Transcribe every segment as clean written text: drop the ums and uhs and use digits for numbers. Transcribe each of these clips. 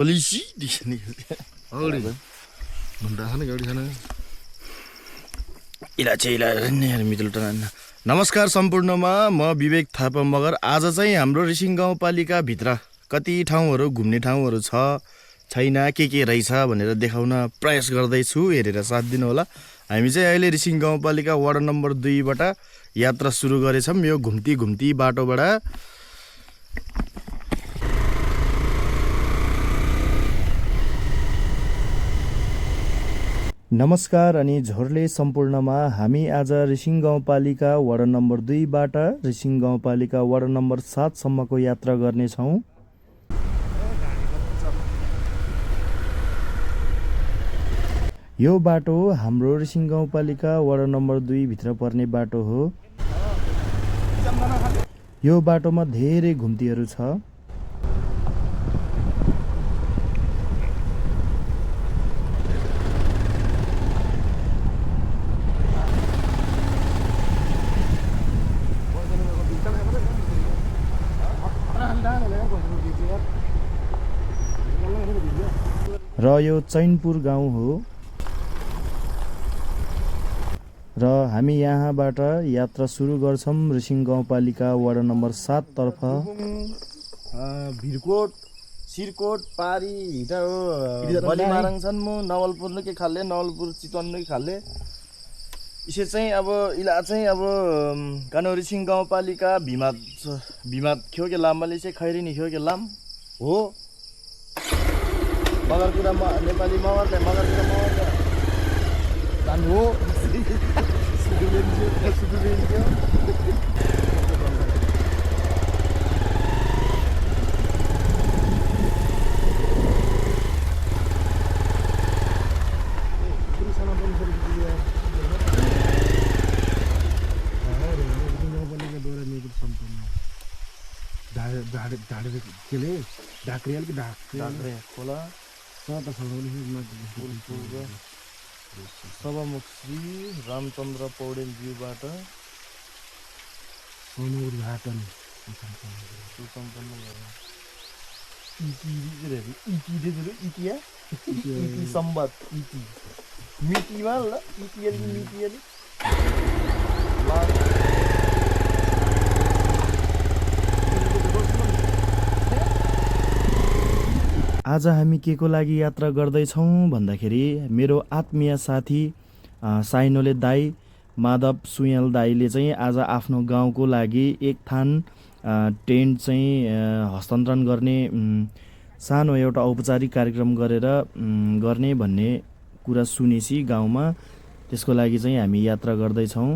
Polisi di sini. Oh, mundahan gaडी sana. नमस्कार सम्पूर्णमा म विवेक थापा मगर। आज चाहिँ हाम्रो रिसिङ गाउँपालिका भित्र कति ठाउँहरू घुम्ने ठाउँहरू छ छैन के रहेछ भनेर देखाउन प्रयास गर्दैछु। हेरेर साथ दिनु होला। हामी चाहिँ अहिले रिसिङ गाउँपालिका वार्ड नम्बर 2 बाट यात्रा सुरु गरेछौं। यो घुम्ती बाटोबाट नमस्कार अनि झोरले सम्पूर्णमा हामी आज रिसिङ गाउँपालिका वार्ड नम्बर 2 बाट रिसिङ गाउँपालिका वार्ड नम्बर 7 सम्मको यात्रा गर्नेछौँ। यो बाटो हाम्रो रिसिङ गाउँपालिका वार्ड नम्बर 2 भित्र पर्ने बाटो हो। यो बाटोमा धेरै घुम्तीहरू छ। र यो चैनपुर गाउँ हो र हामी यहाँबाट यात्रा सुरु गर्छौं रिसिङ गाउँपालिका वार्ड नम्बर 7 तर्फ। भिरकोट सिरकोट पारी हिटा हो बलिमारङ छन् मु नवलपुर के खाले नवलपुर चितवन के खाले इसे चाहिँ अब इला चाहिँ अब कानो रिसिङ गाउँपालिका भीमा खियो के लामले चाहिँ खैरी नि खियो के लाम हो। मगर कुरा नेपाली मगर जानु हो। ढाक्रे खोला सभामुख श्री रामचन्द्र पौडेलज्यूबाट उद्घाटन सुसम्पन्न इति सम्बत इति मितिमा ल मितियली आज हामी के को लागि यात्रा गर्दैछौँ भन्दाखेरि मेरो आत्मीय साथी साइनोले दाई माधव सुयाल दाईले चाहिँ आज आफ्नो गाउँको लागि एक थान टेन्ट चाहिँ हस्तान्तरण गर्ने सानो एउटा औपचारिक कार्यक्रम गरेर गर्ने भन्ने कुरा सुनेसी गाउँमा। त्यसको लागि चाहिँ हामी यात्रा गर्दैछौँ।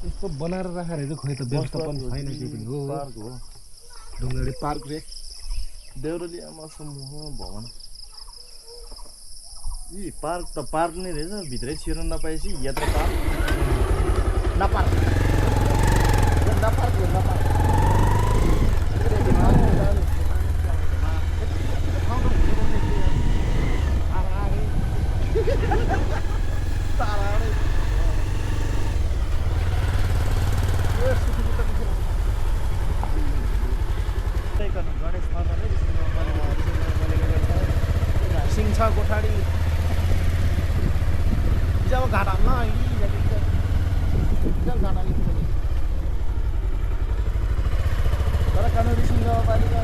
यस्तो बनाएर राखेर चाहिँ खोइ त व्यवस्थापन छैन के पनि हो। पार्क हो ढुङ्गाडी पार्क रे देउरली आमा समूह भवन। यी पार्क त पार्क नै रहेछ, भित्रै छिर्न नपाएपछि यात्रा पार्क नपार्क सिंह गोठाडी जब घाटा न तर कानुनी सिंह गाउँपालिका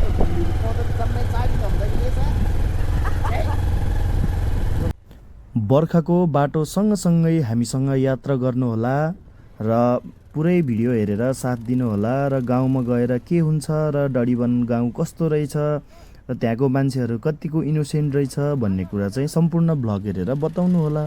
बर्खाको बाटो सँगसँगै हामीसँग यात्रा गर्नुहोला र पुरै भिडियो हेरेर साथ दिनुहोला र गाउँमा गएर के हुन्छ र डडीवन गाउँ कस्तो रहेछ र त्यहाँको मान्छेहरू कतिको इनोसेन्ट रहेछ भन्ने कुरा चाहिँ सम्पूर्ण भ्लग हेरेर बताउनु होला।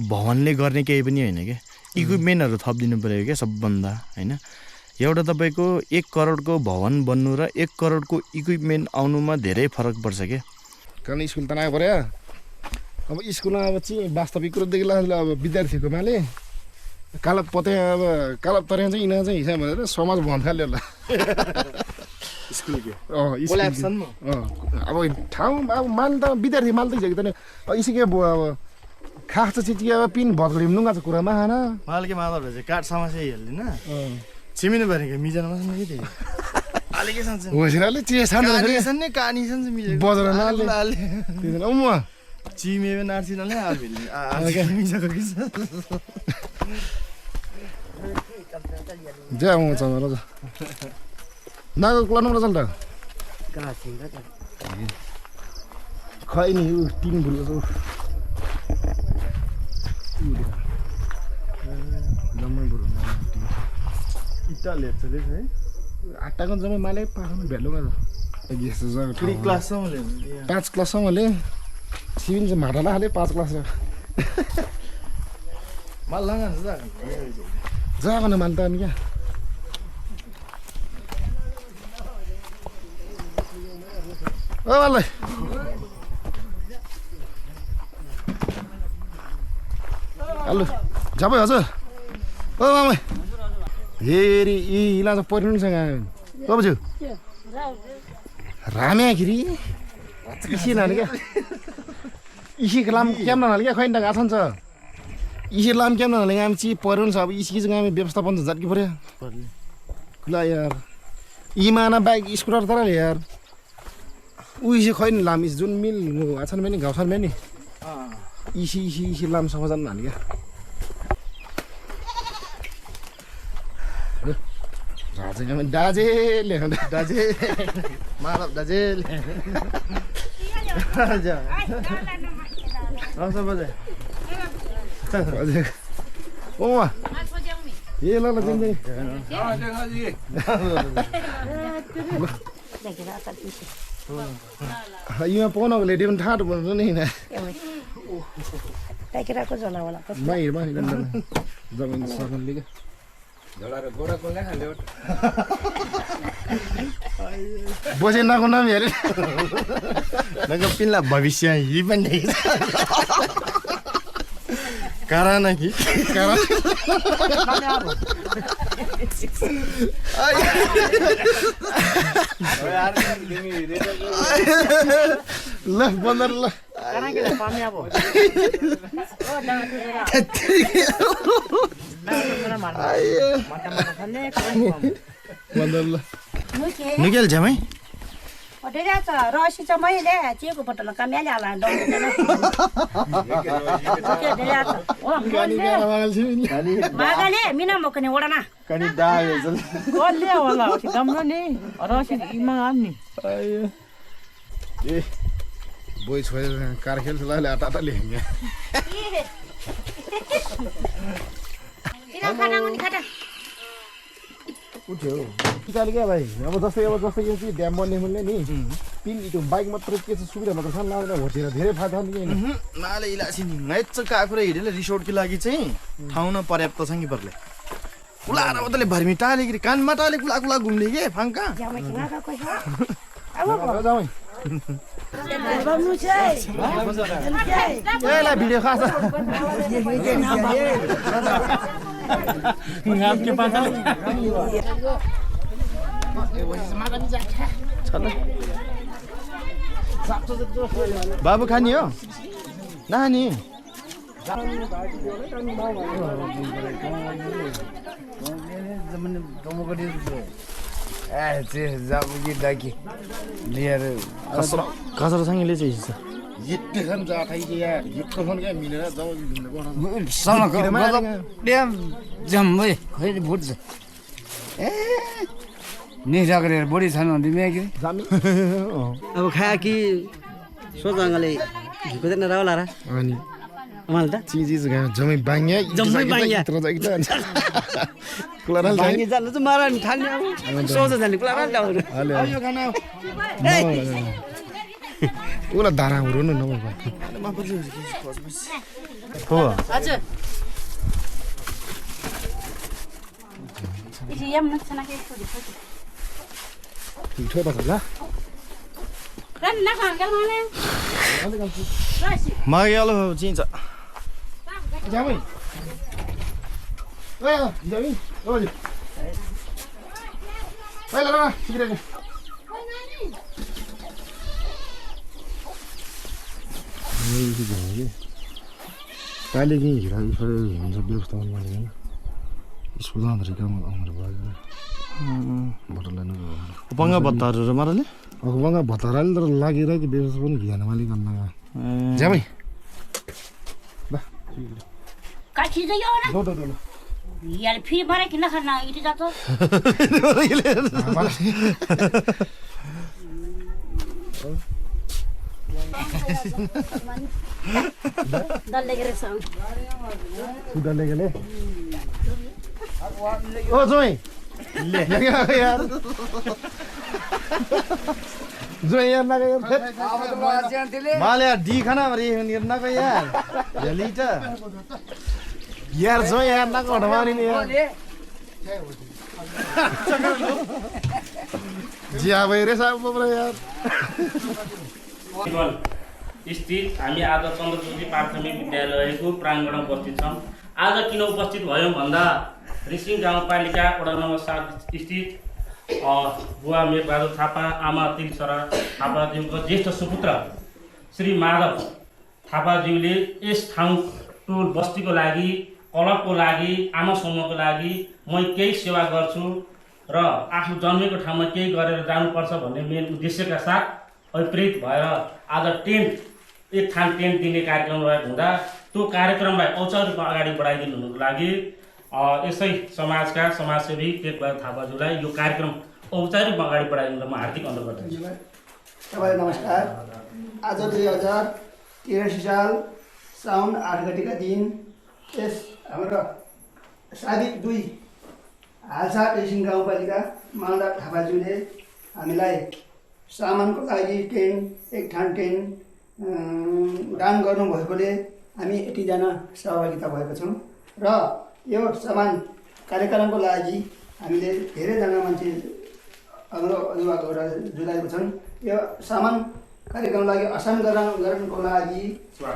भवनले गर्ने केही पनि होइन क्या, इक्विपमेन्टहरू थपिदिनु पऱ्यो क्या सबभन्दा होइन। एउटा तपाईँको 1 करोडको भवन बन्नु र 1 करोडको इक्विपमेन्ट आउनुमा धेरै फरक पर्छ क्या। कारण स्कुल त नआयो पर्यो अब स्कुलमा अब चाहिँ वास्तविक कुरो देखिला अब विद्यार्थीको माले काला पते अब काला तरे चाहिँ यिनीहरू चाहिँ हिसाब भनेर समाज भन्न थाल्यो होला स्कुलको स्कुल अब ठाउँ अब माल त विद्यार्थी माल त हिजो त इसिके अब खास त चिज अब पिन भत्कडी नुङ्गा छ कुरामा खाना मालके मादर भएछ काठ समस्या हेर्दैन छिमिनु भनेको मिजानमा छ कि त्यही अलिकै सान्छ होसिराले चिज खान्छ नि कानी छ मिजेको बजार नाले चिमे नार्सी नले मिजेको कि जा म चमरा जा नागो क्लानु र चल्दा खै नि उ तीन भुल्को छ जम्मै बुढो इटा लेप्चले है आटाको जम्मै माले पाखा भेट्लुङ यस्तो जग्गा फ्री क्लाससम्म ले 5 क्लाससम्मले सिभिन चाहिँ माटाला खाले 5 क्लास माल लागा जाको न मान्ता नि क्या ओ वाला हेलो जाबै हजुर ओ मामा हेरी यी इला त परिनुसँग ओ बजु राम्यागिरी इसी नाले क्या इसी लाम क्याम नाले क्या खैन आछन छ इसी लाम क्याम नाले आमची परिनु छ अब इसी चाहिँ हामी व्यवस्थापन त झट्की पर्यो खुला यार इमाना बाइक स्कुटर तर यार उइसे खैन लाम इस जुन मिल आछन पनि गाउँछन् पनि इसी लाम समझन नाले क्या दाजे माधव दाजे ओ ए ल ल जिन्दगी यो पाउनको लेडी पनि ठाडो भन्नु नि हैन टाइकेराको जना होला बाहिर जमिन सकनले के बसे नाको नाम हेरे नगो पिल्ला भविष्य यी पनि कारण कि कारण ल बन्दर ल बन्दर ल निकेल जमै रसी चाहिँ मैले चेको पटल काम्याले हाल मागाले मिना मकने ओडना कनी दायो जल कसले होला गम्रो नि रसी इमा आम्नी ए बोइ छोएर कार खेल्छ ल आटा ल्याङ्गे किन खाना मुनि खाटा उठ्यो निकाले क्या भाइ अब जस्तै कि ड्याम बन्ने मुनले नि पिन त्यो बाइक मात्र के छ सुविधा मात्र छ लाग्दैन होटेर धेरै फाइदा नि नाले इलासी नि मैच काकुरा हिडेले रिसोर्टको लागि चाहिँ ठाउँ न पर्याप्त छ कि पर्ले कुलाएर बदले भर्मी टालेगिरी कानमा टाले कुला घुम्ने के फाङ्का जामै किन गएको छ जामै बम्नु चाहिँ एला भिडियो खास आपके पास बाबु खानी हो नानी कसर सँगले चाहिँ यति खान जाथाइ के यार यत्रो खान क्या मिलेर जब जम्मै खै भुट्छ ए निरागरेर बढी छन् भने म्यागी अब खाया कि सोचाङले घिक्दैन रावला र अनि मलाई त चिज जम्मै बाङ्या जम्मै बाङ्या। कुलाराल भाङ्गी जानु चाहिँ मारा नि ठान्ने अब सोच जाने कुरा ल्याउनु यो खाना उला दानाहरू न नभए हो हजुर इसी यम नछना के ठिक छ ल रन ना खान गल माने रसी मागे आलो चिन्छ जामै Jadi, oh, baiklah, segera. Kalimpong हिँड्दा हुन्छ व्यवस्थापन गर्ने होइन स्कुल जाँदाखेरि काम आउनु भयो भोटर लानु बङ्गा भत्ताहरू मारले अब बङ्गा भत्ताराले तर लागेर कि व्यवस्थापन घियान मालिक गर्न ज्यामै काठी जाइयो ना यार फिर बारे किन खाना इति जातो दल्ले गरे साउन्ड सुधा लेगेले ओ जोइ ले यार जोइ यार ना यार माल्या डी खाना मरे निर्ना को यार जलीटा यार जोइ यार ना को हटवानी नहीं यार जी आ भाई रे साहब बोल रहे यार स्थित हामी आज चन्द्रज्योति प्राथमिक विद्यालयको प्राङ्गणमा उपस्थित छौँ। आज किन उपस्थित भयौँ भन्दा रिसिङ गाउँपालिका वडा नम्बर 7 स्थित बुवा मेघबहादुर थापा आमा तिलसरा थापाज्यूको ज्येष्ठ सुपुत्र श्री माधव थापाज्यूले यस ठाउँ टोल बस्तीको लागि क्लबको लागि आमा समूहको लागि म केही सेवा गर्छु र आफ्नो जन्मेको ठाउँमा केही गरेर जानुपर्छ भन्ने मेन उद्देश्यका साथ अभिप्रेत भएर आज एक थान टेन्ट दिने कार्यक्रम रहेको हुँदा त्यो कार्यक्रमलाई औपचारिक अगाडि बढाइदिनुको लागि यसै समाजका समाजसेवी मेघबहादुर थापाज्यूलाई यो कार्यक्रम औपचारिक अगाडि बढाइदिन म हार्दिक अनुरोध गर्दछु। तपाईलाई नमस्कार। आज 2083 साल साउन 8 गतेका दिन यस हाम्रो साबिक 2 हालसा रेसिङ गाउँपालिका माधव थापाज्यूले हामीलाई सामानको लागि एक ठान टेन्ट दान गर्नुभएकोले हामी यतिजना सहभागिता भएका छौँ र यो सामान कार्यक्रमको लागि हामीले धेरैजना मान्छे हाम्रो अभिभावकहरू जुटाएको छन्। यो सामान कार्यक्रमको लागि आसन गर्नको लागि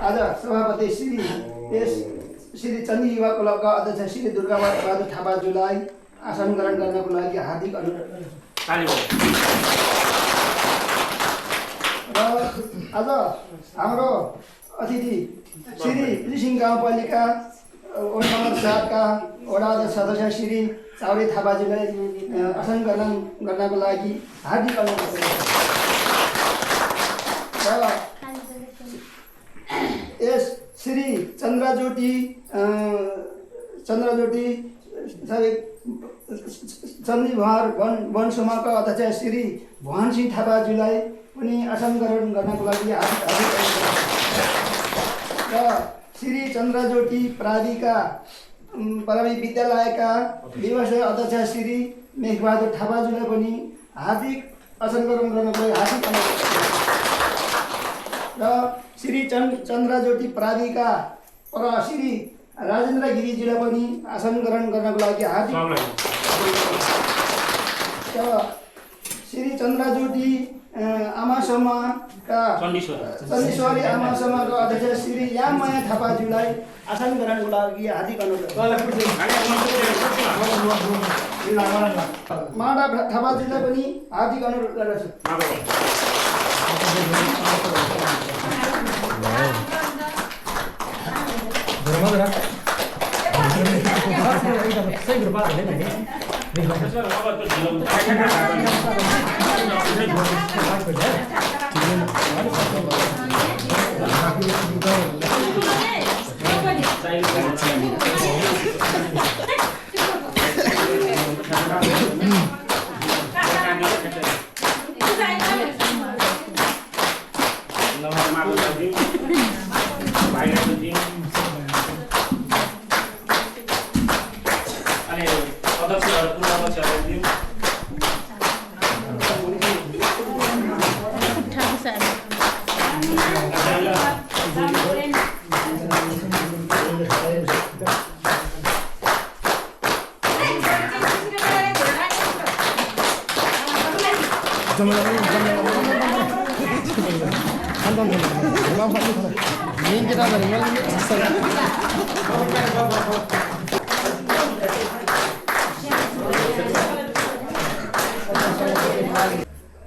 आज सभापति श्री चन्दी युवा क्लबका अध्यक्ष श्री दुर्गाबहादुर थापाज्यूलाई आसन ग्रहण गर्नको लागि हार्दिक अनुरोध गर्दछु। र आज हाम्रो अतिथि श्री रिसिङ गाउँपालिका वडा नम्बर 7 का वडा सदस्य श्री चाउरे थापाज्यूलाई आसन ग्रहण गर्नको लागि हार्दिक अनुरोध गर्दछु। र यस श्री चन्द्रज्योति चन्द्रीभार वन समूहका अध्यक्ष श्री भुवन सिंह थापाज्यूलाई पनि आसन ग्रहण गर्नको लागि हार्दिक र श्री चन्द्रज्योति प्राविधिक विद्यालयका व्यवसाय अध्यक्ष श्री मेघबहादुर थापाज्यूलाई पनि हार्दिक आसन ग्रहण गर्नको लागि हार्दिक अनुरोध र श्री चन्द्रज्योति प्राविधिकका श्री राजेन्द्र गिरिजीलाई पनि आसन ग्रहण गर्नको लागि हार्दिक श्री चन्द्रज्योति आमा समूहका चण्डीश्वरी आमा समूहका अध्यक्ष श्री याममाया थापाज्यूलाई आसन ग्रहणको लागि हार्दिक अनुरोध माधव थापाज्यूलाई पनि हार्दिक अनुरोध गर्दछु।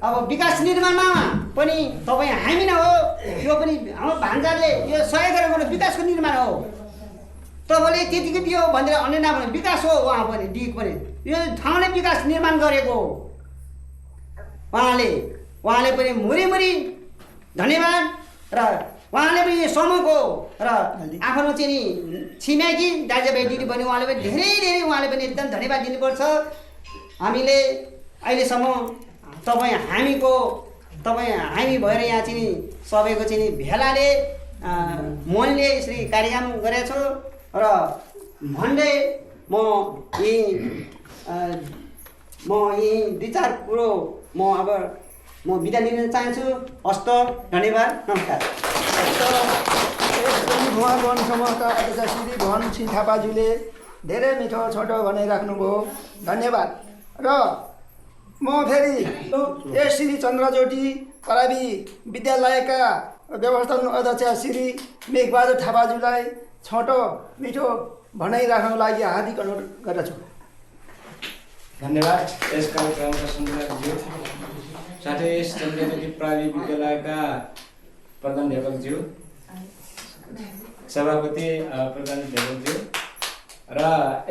अब विकास निर्माणमा पनि तपाईँ हामी नै हो यो पनि हाम्रो भान्जाले यो सहयोग गरेको विकासको निर्माण हो तपाईँले त्यतिकै दियो भनेर अन्य नभने विकास हो उहाँ पनि डिक पनि यो ठाउँले विकास निर्माण गरेको हो उहाँले पनि मुरी धन्यवाद र उहाँले पनि यो समूहको र आफ्नो चाहिँ नि छिमेकी दाजुभाइ दिदी पनि उहाँले पनि धेरै उहाँले पनि एकदम धन्यवाद दिनुपर्छ हामीले अहिलेसम्म हामी भएर यहाँ चाहिँ नि सबैको चाहिँ नि भेलाले मनले यसरी कार्यक्रम गरेको छु र भन्दै म यी 2-4 कुरो म बिदा लिन चाहन्छु हस्त धन्यवाद नमस्कार भुवा वन समूहका अध्यक्ष श्री भवन सिंह थापाज्यूले धेरै मिठो छोटो भनिराख्नुभयो धन्यवाद र म फेरि यस श्री चन्द्रज्योति परावी विद्यालयका व्यवस्थापन अध्यक्ष श्री मेघबहादुर थापाज्यूलाई छोटो मिठो भनाइराख्नको लागि हार्दिक अनुरोध गर्दछु धन्यवाद यस कार्यक्रमका सञ्चालकज्यू साथै यस चन्द्रज्योति परावी विद्यालयका प्रधान ढेकलज्यू सभापति प्रधान ढेकलज्यू र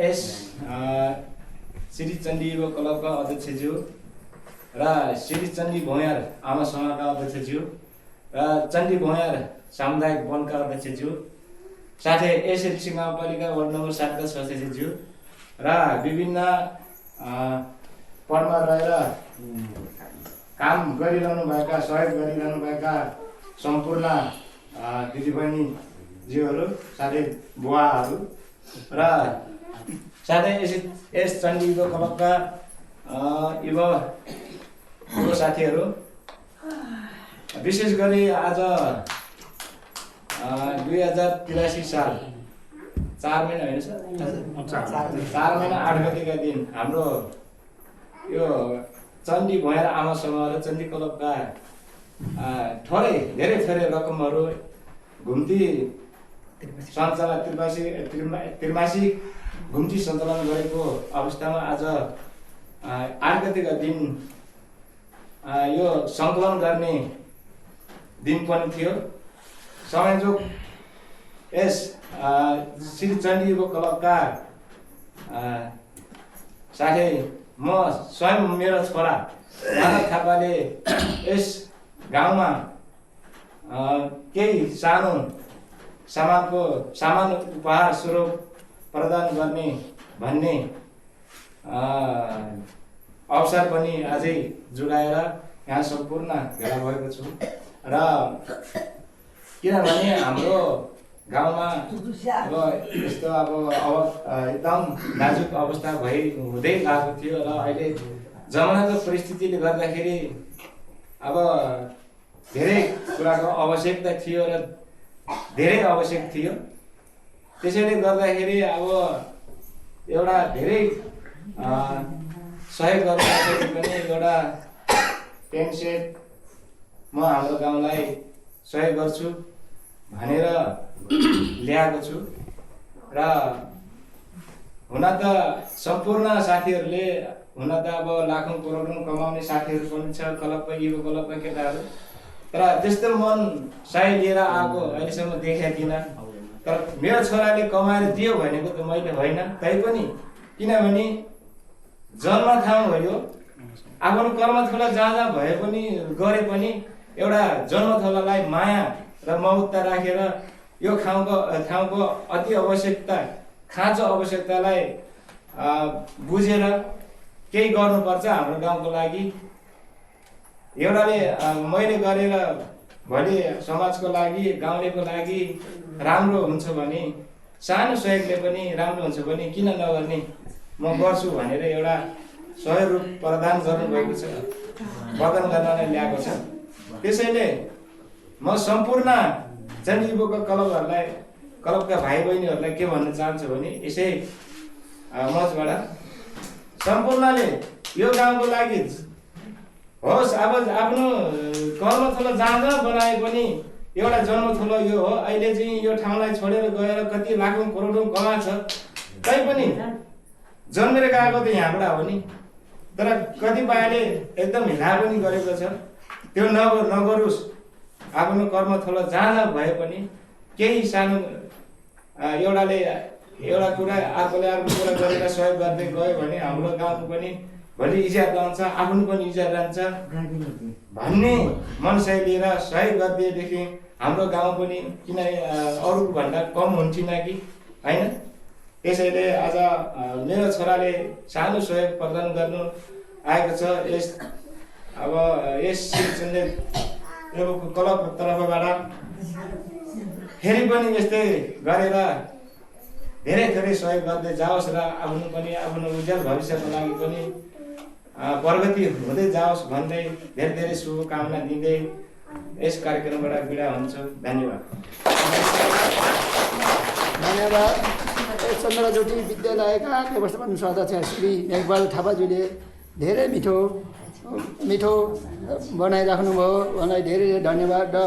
यस श्री चण्डी युवा क्लबका अध्यक्षज्यू र श्री चण्डी भोयार आमा समाजका अध्यक्षज्यू र चण्डी भोयार सामुदायिक वनका अध्यक्षज्यू साथै यस ऋषि गाउँपालिका वार्ड नम्बर 7 का सदस्यज्यू र विभिन्न पदमा रहेर काम गरिरहनु भएका सहयोग गरिरहनु भएका सम्पूर्ण दिदीबहिनीज्यूहरू साथै बुवाहरू र साथै यस चण्डी युवा क्लबका युवा साथीहरू विशेष गरी आज 2083 साल 4 महिना होइन सर 4 महिना 8 गतेका दिन हाम्रो यो चण्डी भोयार आमा समूह र चण्डी क्लबका धेरै थोरै रकमहरू घुम्ती सञ्चालन त्रिमासिक घुम्ती सञ्चालन गरेको अवस्थामा आज 8 गतेका दिन यो सङ्कलन गर्ने दिन पनि थियो संयोजक यस श्री चण्डी युवा क्लबका साथै म स्वयं मेरो छोरा माधव थापाले यस गाउँमा केही सामान उपहार स्वरूप प्रदान गर्ने भन्ने अवसर पनि अझै जुगाएर यहाँ सम्पूर्ण भेला भएको छु र किनभने हाम्रो गाउँमा अब यस्तो एकदम नाजुक अवस्था हुँदै गएको थियो र अहिले जमानाको परिस्थितिले गर्दाखेरि अब धेरै कुराको आवश्यकता थियो र धेरै आवश्यक थियो त्यसैले गर्दाखेरि अब एउटा धेरै सहयोग गर्दाखेरि पनि एउटा टेन्ट सेट म हाम्रो गाउँलाई सहयोग गर्छु भनेर ल्याएको छु र हुन त सम्पूर्ण साथीहरूले हुन त अब लाखौँ करोडौँ कमाउने साथीहरू पनि छ क्लबका युवा क्लबका केटाहरू तर त्यस्तो मन साई लिएर आएको अहिलेसम्म देखेको थिइनँ तर मेरो छोराले कमाएर दियो भनेको त मैले होइन तैपनि किनभने जन्म ठाउँ हो यो आफ्नो कर्मथला जहाँ भए पनि गरे पनि एउटा जन्मथलालाई माया र ममता राखेर यो ठाउँको अति आवश्यकता खाँचो आवश्यकतालाई बुझेर केही गर्नुपर्छ हाम्रो गाउँको लागि एउटाले मैले गरेर भोलि समाजको लागि गाउँलेको लागि राम्रो हुन्छ भने सानो सहयोगले पनि राम्रो हुन्छ भने किन नगर्ने म गर्छु भनेर एउटा सहयोग रूप प्रदान गर्नुभएको छ प्रदान गर्नलाई ल्याएको छ त्यसैले म सम्पूर्ण चण्डी युवा क्लबहरूलाई क्लबका भाइ बहिनीहरूलाई के भन्न चाहन्छु भने यसै मञ्चबाट सम्पूर्णले यो गाउँको लागि होस् अब आफ्नो कर्मथलो जहाँ बनाए पनि एउटा जन्मथलो यो हो अहिले चाहिँ यो ठाउँलाई छोडेर गएर कति लाखौँ करोडौँ कमाएको छ तैपनि जन्मेर गएको त यहाँबाट हो नि तर कतिपयले एकदम हेला पनि गरेको छ। त्यो नगरोस्, आफ्नो कर्म थलो जहाँ भए पनि केही सानो एउटा कुरा अर्कोले अर्को कुरा गरेर सहयोग गर्दै गयो भने हाम्रो गाउँको पनि भोलि इज्जत रहन्छ, आफ्नो पनि इज्जत रहन्छ भन्ने मनसाय लिएर सहयोग गरिदिएदेखि हाम्रो गाउँ पनि किन अरूको भन्दा कम हुन्थेन कि होइन। त्यसैले आज मेरो छोराले सानो सहयोग प्रदान गर्नु आएको छ। यस क्लबको तर्फबाट फेरि पनि यस्तै गरेर धेरै थोरै सहयोग गर्दै जाओस् र आफ्नो उज्जवल भविष्यको लागि पनि प्रगति हुँदै जाओस् भन्दै धेरै शुभकामना दिँदै यस कार्यक्रमबाट बिदा हुन्छु। धन्यवाद। चन्द्रज्योति विद्यालयका व्यवस्थापन सदस्य श्री मेघबाल थापाज्यूले धेरै मिठो बनाइराख्नुभयो, उहाँलाई धेरै धन्यवाद। र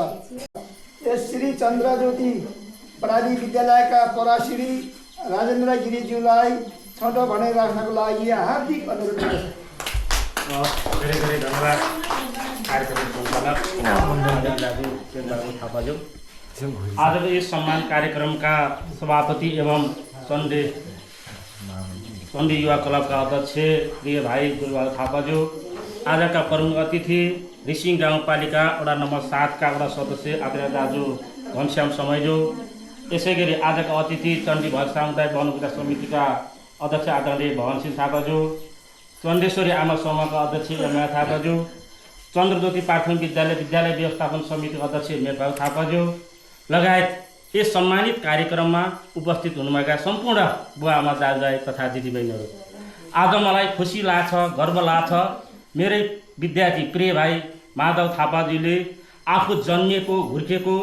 यस श्री चन्द्रज्योति प्रावि विद्यालयका पराश्री राजेन्द्र गिरिज्यूलाई छोटो बनाइराख्नको लागि हार्दिक अनुरोध गर्दछु। धेरै धन्यवाद कार्यक्रम सञ्चालक थापाज्यू। आजको यस सम्मान कार्यक्रमका सभापति एवं चण्डे युवा क्लबका अध्यक्ष प्रिय भाइ गुरुबहादुर थापाज्यू, आजका प्रमुख अतिथि रिसिङ गाउँपालिका वडा नम्बर 7 का वडा सदस्य आदरणीय दाजु घनश्याम समयज्यू, यसै गरी आजका अतिथि चण्डी भर सामुदायिक वन विकास समितिका अध्यक्ष आदरणीय भवनसिंह थापाज्यू, चण्डेश्वरी आमा समूहका अध्यक्ष एमया थापाज्यू, चन्द्रज्योति प्राथमिक विद्यालय व्यवस्थापन समितिका अध्यक्ष मेघबाल थापाज्यू लगायत यस सम्मानित कार्यक्रममा उपस्थित हुनुभएका सम्पूर्ण बुवा आमा दाजुभाइ तथा दिदीबहिनीहरू, आज मलाई खुसी लाग्छ, गर्व लाग्छ। मेरै विद्यार्थी प्रिय भाइ माधव थापाज्यूले आफू जन्मिएको, हुर्केको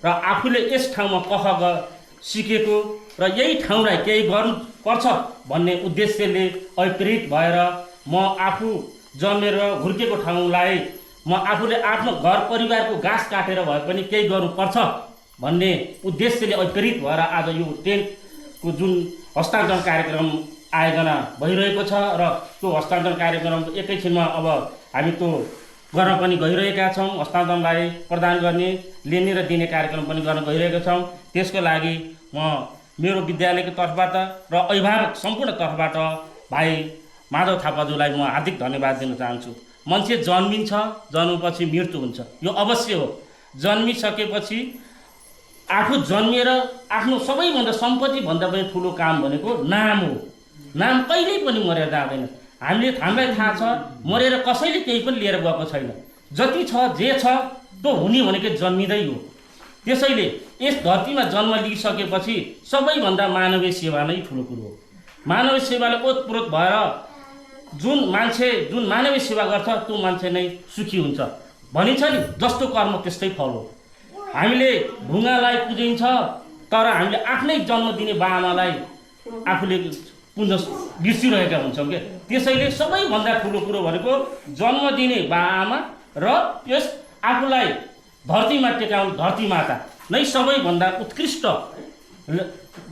र आफूले यस ठाउँमा सिकेको र यही ठाउँलाई केही गर्नुपर्छ भन्ने उद्देश्यले अप्रेरित भएर म आफू जन्मेर हुर्केको ठाउँलाई म आफूले आफ्नो घर परिवारको घाँस काटेर भए पनि केही गर्नुपर्छ भन्ने उद्देश्यले अप्रेरित भएर आज यो टेन्टको जुन हस्तान्तरण कार्यक्रम आयोजना भइरहेको छ र त्यो हस्तान्तरण कार्यक्रम एकैछिनमा अब हामी त्यो गर्न पनि गइरहेका छौँ। हस्तान्तरणलाई प्रदान गर्ने, लिने र दिने कार्यक्रम पनि गर्न गइरहेका छौँ। त्यसको लागि म मेरो विद्यालयको तर्फबाट र अभिभावक सम्पूर्ण तर्फबाट भाइ माधव थापाज्यूलाई म हार्दिक धन्यवाद दिन चाहन्छु। मान्छे जन्मिन्छ, जन्मेपछि मृत्यु हुन्छ, यो अवश्य हो। जन्मिसकेपछि आफू जन्मिएर आफ्नो सबैभन्दा सम्पत्तिभन्दा पनि ठुलो काम भनेको नाम हो। नाम कहिल्यै पनि मरेर जाँदैन। हामीलाई थाहा छ, मरेर कसैले केही पनि लिएर गएको छैन। जति छ जे छ त्यो हुने भनेको जन्मिँदै हो। त्यसैले यस धरतीमा जन्म लिइसकेपछि सबैभन्दा मानवीय सेवा नै ठुलो कुरो हो। मानवीय सेवाले ओतप्रोत भएर जुन मानवीय सेवा गर्छ त्यो मान्छे नै सुखी हुन्छ। भनिन्छ नि, जस्तो कर्म त्यस्तै फल हो। हामीले ढुङ्गालाई पुजिन्छ, तर हामीले आफ्नै जन्म दिने बाआमालाई आफूले पुज्न बिर्सिरहेका हुन्छौँ क्या। त्यसैले सबैभन्दा ठुलो कुरो भनेको जन्म दिने बाआमा र यस आफूलाई धरतीमा टेकाउने धरती माता नै सबैभन्दा उत्कृष्ट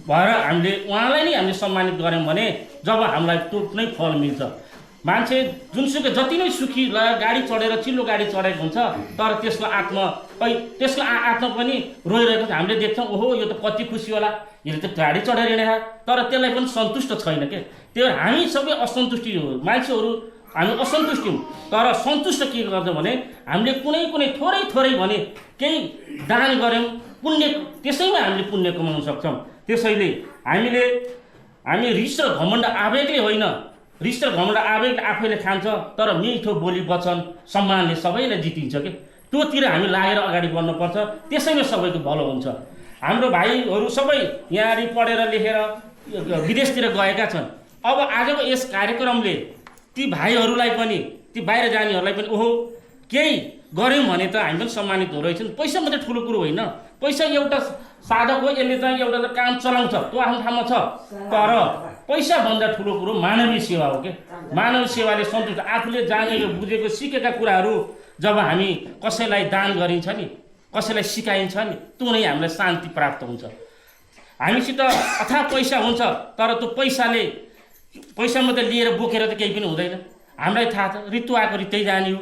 भएर हामीले उहाँलाई नै हामीले सम्मानित गऱ्यौँ भने जब हामीलाई त्यो नै फल मिल्छ। मान्छे जुनसुकै जति नै सुखी गाडी चढेर चिल्लो गाडी चढेको हुन्छ, तर त्यसको आत्मा पनि रोइरहेको छ। हामीले देख्छौँ, ओहो यो त कति खुसी होला, यसले त गाडी चढेर हिँडेको, तर त्यसलाई पनि सन्तुष्ट छैन के। त्यो हामी सबै असन्तुष्टि हो, मान्छेहरू हामी असन्तुष्टि हौँ। तर सन्तुष्ट के गर्छ भने हामीले कुनै थोरै भने केही दान गऱ्यौँ, पुण्य, त्यसैमा हामीले पुण्य कमाउन सक्छौँ। त्यसैले हामी रिस र घमण्ड आवेगले होइन, रिस र घमण्ड आवेगले आफैले खान्छ, तर मिठो बोली वचन सम्मानले सबैलाई जितिन्छ के। त्योतिर हामी लागेर अगाडि बढ्नुपर्छ, त्यसैमा सबैको भलो हुन्छ। हाम्रो भाइहरू सबै यहाँनिर पढेर लेखेर विदेशतिर गएका छन्। अब आजको यस कार्यक्रमले ती भाइहरूलाई पनि, ती बाहिर जानेहरूलाई पनि ओहो केही गऱ्यौँ भने त हामी पनि सम्मानित हुँदो रहेछन्। पैसा मात्रै ठुलो कुरो होइन, पैसा एउटा साधक हो, यसले चाहिँ एउटा काम चलाउँछ, त्यो आफ्नो ठाउँमा छ। तर पैसाभन्दा ठुलो कुरो मानवीय सेवा हो क्या। मानवीय सेवाले सन्तुष्ट, आफूले जानेको बुझेको सिकेका कुराहरू जब हामी कसैलाई दान गरिन्छ नि, कसैलाई सिकाइन्छ नि, त्यो नै हामीलाई शान्ति प्राप्त हुन्छ। हामीसित अथाह पैसा हुन्छ, तर त्यो पैसा मात्रै लिएर बोकेर त केही पनि हुँदैन। हामीलाई थाहा छ ऋतु आएको ऋतै जाने हो।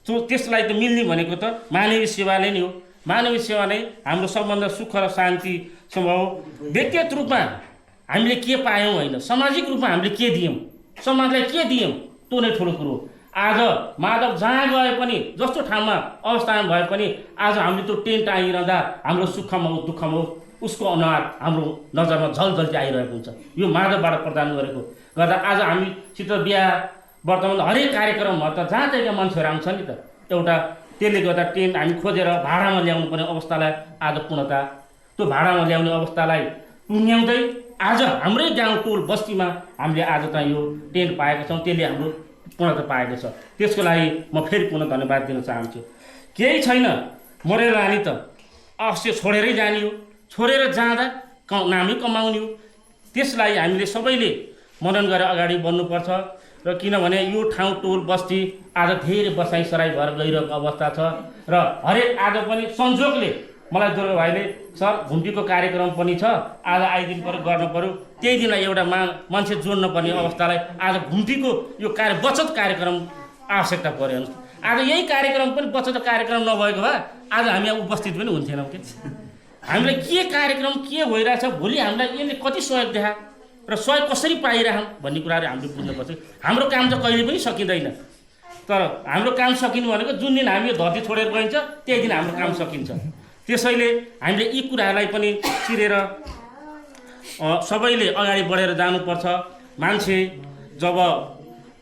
त्यसलाई त मिल्ने भनेको त मानवीय सेवाले नै हो। मानवीय सेवा नै हाम्रो सबभन्दा सुख र शान्तिसँग हो। व्यक्तिगत रूपमा हामीले के पायौँ होइन, सामाजिक रूपमा हामीले के दियौँ, समाजलाई के दियौँ, त्यो नै ठुलो कुरो हो। आज माधव जहाँ गए पनि, जस्तो ठाउँमा अवस्थामा भए पनि आज हामीले त्यो टेन्ट आइरहँदा हाम्रो सुखमा होस् दुःखमा होस् उसको अनुहार हाम्रो नजरमा झलझल्ती आइरहेको हुन्छ। यो माधवबाट प्रदान गरेको गर्दा आज हामीसित बिहा वर्तमान हरेक कार्यक्रममा त जहाँ चाहिँ मान्छेहरू आउँछ नि त, एउटा त्यसले गर्दा टेन्ट हामी खोजेर भाडामा ल्याउनु पर्ने अवस्थालाई आज पूर्णता, त्यो भाडामा ल्याउने अवस्थालाई टुङ्ग्याउँदै आज हाम्रै गाउँ टोल बस्तीमा हामीले आज त यो टेन्ट पाएको छौँ, त्यसले हाम्रो पूर्णता पाएको छ। त्यसको लागि म फेरि पुनः धन्यवाद दिन चाहन्छु। केही छैन मरेर लाने त अवश्य छोडेरै जाने हो, छोडेर जाँदा नामै कमाउने हो। त्यसलाई हामीले सबैले मनन गरेर अगाडि बढ्नुपर्छ। र किनभने यो ठाउँ टोल बस्ती आज धेरै बसाइसराई भएर गइरहेको अवस्था छ र हरेक आज पनि संजोगले मलाई दुर्गा भाइले सर घुम्टीको कार्यक्रम पनि छ, आज आइदिनु पऱ्यो गर्नु पऱ्यो, त्यही दिन एउटा मान्छे जोड्नु पर्ने अवस्थालाई आज घुम्टीको यो बचत कार्यक्रम आवश्यकता पऱ्यो। आज यही कार्यक्रम पनि बचत कार्यक्रम नभएको भए आज हामी उपस्थित पनि हुन्थेनौँ कि। हामीलाई के कार्यक्रम के भइरहेछ, भोलि हामीलाई यसले कति सहयोग देखा र सहयोग कसरी पाइरहँ भन्ने कुराहरू हामीले बुझ्नुपर्छ। हाम्रो काम त कहिले पनि सकिँदैन, तर हाम्रो काम सकिनु भनेको जुन दिन हामी यो धरती छोडेर गइन्छ त्यही दिन हाम्रो काम सकिन्छ। त्यसैले हामीले यी कुराहरूलाई पनि चिरेर सबैले अगाडि बढेर जानुपर्छ। मान्छे जब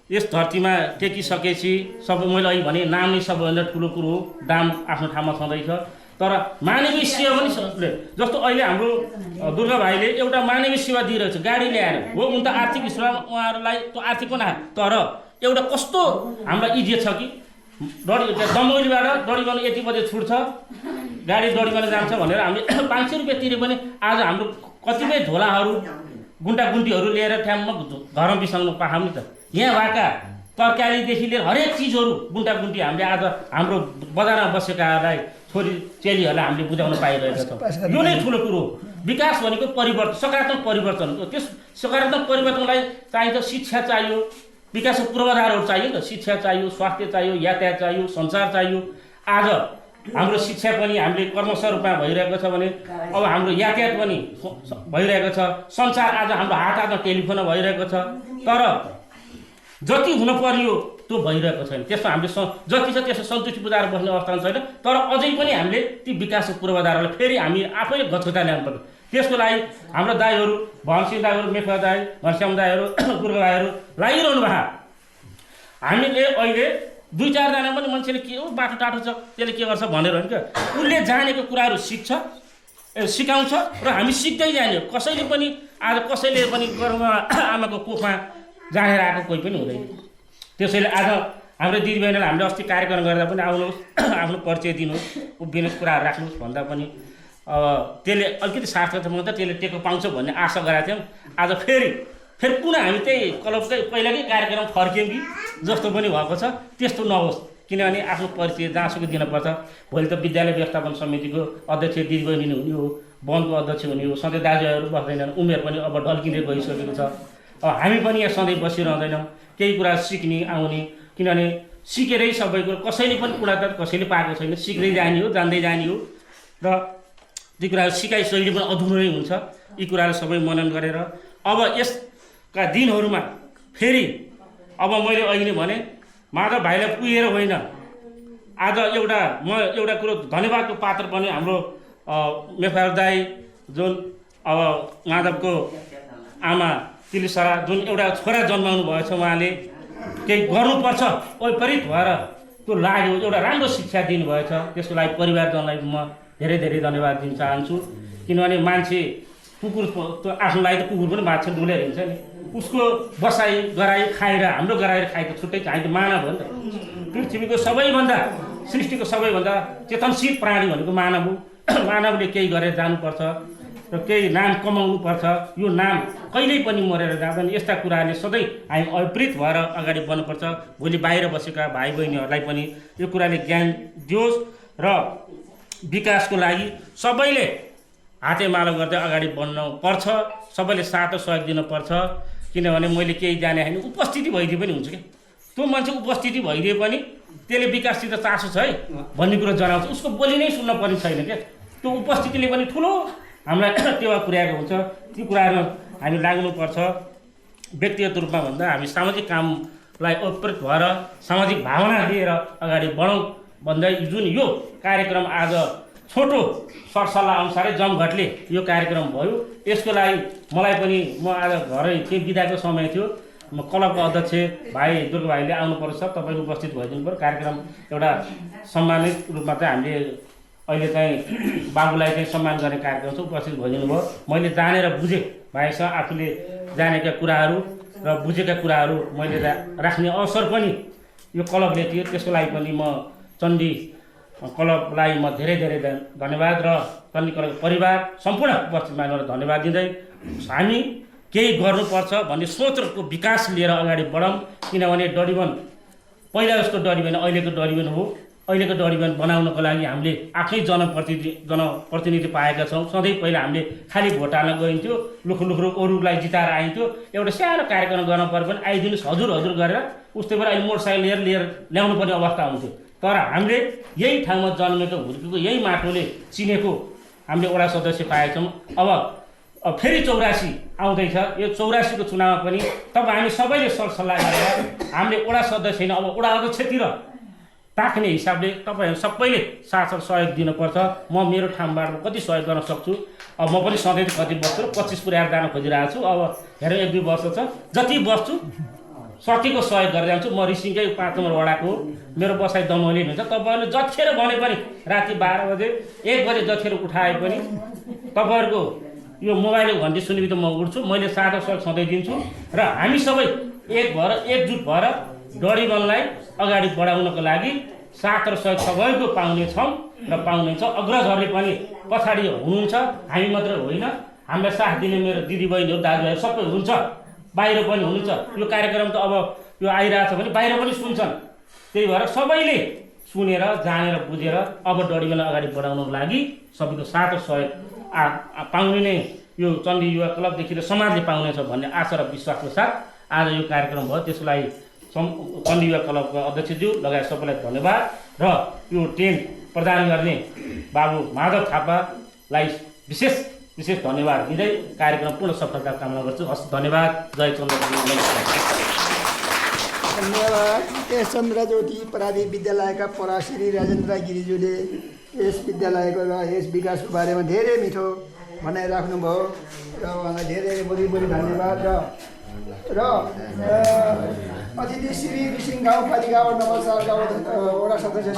यस धरतीमा टेकिसकेपछि मैले अहिले भने नाम नै सबैभन्दा ठुलो कुरो हो, दाम आफ्नो ठाउँमा छँदैछ। तर मानवीय सेवा पनि जस्तो अहिले हाम्रो दुर्गा भाइले एउटा मानवीय सेवा दिइरहेछ, गाडी ल्याएर हो। उन त आर्थिक हिसाबमा उहाँहरूलाई त्यो आर्थिक पनि तर एउटा कस्तो हामीलाई इज्जत छ कि दमौलीबाट डढीगन यति बजे छुट्छ, गाडी डढीगन जान्छ भनेर हामीले 500 रुपियाँ तिरे पनि आज हाम्रो कतिपय झोलाहरू गुन्टागुन्टीहरू लिएर ठ्याम्म घरमा बिसाउनु पाऊँ नि त। यहाँ भएका तरकारीदेखि लिएर हरेक चिजहरू गुन्टागुन्टी हामीले आज हाम्रो बजारमा बसेकाहरूलाई छोरी चेलीहरूलाई हामीले बुझाउन पाइरहेका छौँ। यो नै ठुलो कुरो हो। विकास भनेको परिवर्तन, सकारात्मक परिवर्तन हो। त्यस सकारात्मक परिवर्तनलाई चाहिन्छ शिक्षा चाहियो, विकासको पूर्वाधारहरू चाहियो नि त। शिक्षा चाहियो, स्वास्थ्य चाहियो, यातायात चाहियो, सञ्चार चाहियो। आज हाम्रो शिक्षा पनि हामीले कर्मश रूपमा भइरहेको छ भने अब हाम्रो यातायात पनि भइरहेको छ, सञ्चार आज हाम्रो हातमा टेलिफोन भइरहेको छ। तर जति हुन पर्यो त्यो भइरहेको छैन। त्यसमा हामीले जति छ त्यसो सन्तुष्टि बुझाएर बस्ने अवस्था छैन। तर अझै पनि हामीले ती विकासको पूर्वाधारलाई फेरि हामी आफैले गछुता ल्याउनुपर्छ। त्यसको लागि हाम्रो दाईहरू, भनसिंह दाईहरू, मेफा दाई, घनश्याम दाईहरू, दुर्गा भाइहरू लागिरहनु भयो। हामीले अहिले 2-4 जना पनि मान्छेले के हो बाटो टाटो छ त्यसले के गर्छ भनेर होइन क्या, उसले जानेको कुराहरू सिकाउँछ र हामी सिक्दै जाने। कसैले पनि आज कसैले पनि गर्भमा आमाको कोखमा जानेर आएको कोही पनि हुँदैन। त्यसैले आज हाम्रो दिदीबहिनीलाई हामीले अस्ति कार्यक्रम गर्दा पनि आउनुहोस्, आफ्नो परिचय दिनुहोस्, उभिने कुराहरू राख्नुहोस् भन्दा पनि त्यसले अलिकति सार्थक त त्यसले टेको पाउँछ भन्ने आशा गरेका थियौँ। आज फेरि पुनः हामी त्यही क्लबकै पहिलाकै कार्यक्रम फर्क्यौँ कि जस्तो पनि भएको छ त्यस्तो नहोस्। किनभने आफ्नो परिचय जहाँसुकै दिनुपर्छ। भोलि त विद्यालय व्यवस्थापन समितिको अध्यक्ष दिदीबहिनी हुने हो, वनको अध्यक्ष हुने हो, सधैँ दाजुभाइहरू बस्दैनन्, उमेर पनि अब ढल्किँदै गइसकेको छ। अब हामी पनि यहाँ सधैँ बसिरहँदैनौँ, केही कुरा सिक्ने आउने। किनभने सिकेरै सबै कुरो कसैले पनि कुरा त कसैले पाएको छैन, सिक्दै जाने हो, जान्दै जाने हो र ती कुराहरू सिकाइ शैली पनि अधुरै हुन्छ। यी कुराहरू सबै मनन गरेर अब यसका दिनहरूमा फेरि अब मैले अहिले भने माधव भाइलाई पुगेर होइन, आज म एउटा कुरो धन्यवादको पात्र पनि हाम्रो मेफार दाई जुन अब माधवको आमा तिलिसरा जुन एउटा छोरा जन्माउनु भएछ, उहाँले केही गर्नुपर्छ विपरीत भएर त्यो लाग्यो, एउटा राम्रो शिक्षा दिनुभएछ। त्यसको लागि परिवारजनलाई म धेरै धेरै धन्यवाद दिन चाहन्छु। किनभने मान्छे कुकुर आफ्नो लागि त कुकुर पनि बाँच्छ, डुलेर हिँड्छ नि, उसको बसाइ गराइ खाएर हाम्रो गराएर खाइ त छुट्टै चाहिँ मानव हो नि त। पृथ्वीको सबैभन्दा सृष्टिको सबैभन्दा चेतनशील प्राणी भनेको मानव हो। मानवले केही गरेर जानुपर्छ र केही नाम कमाउनुपर्छ। यो नाम कहिल्यै पनि मरेर जाँदैन। यस्ता कुराहरूले सधैँ हामी अविपरीत भएर अगाडि बढ्नुपर्छ। भोलि बाहिर बसेका भाइ बहिनीहरूलाई पनि यो कुराले ज्ञान दियोस् र विकासको लागि सबैले हातेमालो गर्दै अगाडि बढ्नुपर्छ। सबैले साथ सहयोग दिनुपर्छ। किनभने मैले केही जाने होइन, उपस्थिति भइदिए पनि हुन्छ क्या। त्यो मान्छे उपस्थिति भइदिए पनि त्यसले विकाससित चासो छ है भन्ने कुरो जनाउँछ। उसको बोली नै सुन्न पर्ने छैन क्या। त्यो उपस्थितिले पनि ठुलो हामीलाई टेवा पुर्याएको हुन्छ। ती कुराहरू हामी लाग्नुपर्छ। व्यक्तिगत रूपमा भन्दा हामी सामाजिक कामलाई ओतप्रोत भएर सामाजिक भावना लिएर अगाडि बढौँ भन्दै जुन यो कार्यक्रम आज छोटो सरसल्लाह अनुसारै जमघटले यो कार्यक्रम भयो। यसको लागि मलाई पनि म आज घरै थिएँ, बिदाको समय थियो। म क्लबको अध्यक्ष भाइ दुर्गा भाइले आउनुपर्छ, तपाईँ उपस्थित भइदिनु पऱ्यो। कार्यक्रम एउटा सम्मानित रूपमा चाहिँ हामीले अहिले चाहिँ बाबुलाई चाहिँ सम्मान गर्ने कार्यक्रम छ, उपस्थित भइदिनु भयो। मैले जानेर बुझेँ भाइसँग आफूले जानेका कुराहरू र बुझेका कुराहरू मैले राख्ने अवसर पनि यो क्लबले थियो। त्यसको लागि पनि म चण्डी क्लबलाई म धेरै धेरै धन्यवाद र चण्डी क्लबको परिवार सम्पूर्ण उपस्थित मानिसहरूलाई धन्यवाद दिँदै हामी केही गर्नुपर्छ भन्ने सोचको विकास लिएर अगाडि बढौँ। किनभने डरिबन पहिला जस्तो डरिबन अहिलेको डरिबन हो। अहिलेको डरिबन बनाउनको लागि हामीले आफै जनप्रतिनिधि पाएका छौँ। सधैँ पहिला हामीले खालि भोट हाल्न गइन्थ्यो, लुखुलुखु अरूलाई जिताएर आइन्थ्यो। एउटा सानो कार्यक्रम गर्न पऱ्यो भने आइदिनुहोस् हजुर हजुर गरेर उस्तै भएर अहिले मोटरसाइकल लिएर ल्याउनु पर्ने अवस्था हुन्थ्यो। तर हामीले यही ठाउँमा जन्मेको हुर्केको यही माटोले चिनेको हामीले वडा सदस्य पाएछौँ। अब फेरि 84 आउँदैछ। यो 84 को चुनावमा पनि तब हामी सबैले सरसल्लाह गरेर हामीले वडा सदस्य छैन, अब वडा अध्यक्षतिर ताक्ने हिसाबले तपाईँहरू सबैले साथ सहयोग दिनुपर्छ। म मेरो ठाउँबाट कति सहयोग गर्न सक्छु। अब म पनि सधैँ कति बस्छु र 25 पुर्याएर जान खोजिरहेको छु। अब हेरौँ 1-2 वर्ष छ, जति बस्छु सकेको सहयोग गरेर जान्छु। म रिसिङकै 5 नम्बर वडाको मेरो बसाइ दमौली हुन्छ। तपाईँहरूले जतिखेर भने पनि राति 12 बजे 1 बजे जतिखेर उठाए पनि तपाईँहरूको यो मोबाइलको घन्टी सुनेपछि त म उठ्छु। मैले सादा सहयोग सधैँ दिन्छु र हामी सबै एक भएर एकजुट भएर डरिबनलाई अगाडि बढाउनको लागि साथ र सहयोग सबैको पाउनेछौँ र पाउनेछ। अग्रजहरूले पनि पछाडि हुनुहुन्छ, हामी मात्र होइन, हामीलाई साथ दिने मेरो दिदीबहिनीहरू दाजुभाइहरू सबै हुनुहुन्छ, बाहिर पनि हुनुहुन्छ। यो कार्यक्रम त अब यो आइरहेछ भने बाहिर पनि सुन्छन्। त्यही भएर सबैले सुनेर जानेर बुझेर अब डरिबनलाई अगाडि बढाउनको लागि सबैको साथ र सहयोग पाउने नै यो चण्डी युवा क्लबदेखि र समाजले पाउनेछ भन्ने आशा र विश्वासको साथ आज यो कार्यक्रम भयो। त्यसको लागि चण्डी युवा क्लबका अध्यक्षज्यू लगायत सबैलाई धन्यवाद र यो टेन्ट प्रदान गर्ने बाबु माधव थापालाई विशेष धन्यवाद दिँदै कार्यक्रम पूर्ण सफलता कामना गर्छु। हस्, धन्यवाद। जय चन्द्रज्योति। धन्यवाद। यस चन्द्रज्योति प्राथमिक विद्यालयका पराश्री राजेन्द्र गिरिज्यूले यस विद्यालयको र यस विकासको बारेमा धेरै मिठो भनाइराख्नुभयो र उहाँलाई धेरै धेरै बढी धन्यवाद। र अतिथि श्री रिसिङ गाउँपालिका वडा नम्बर 4 का वडा सदस्य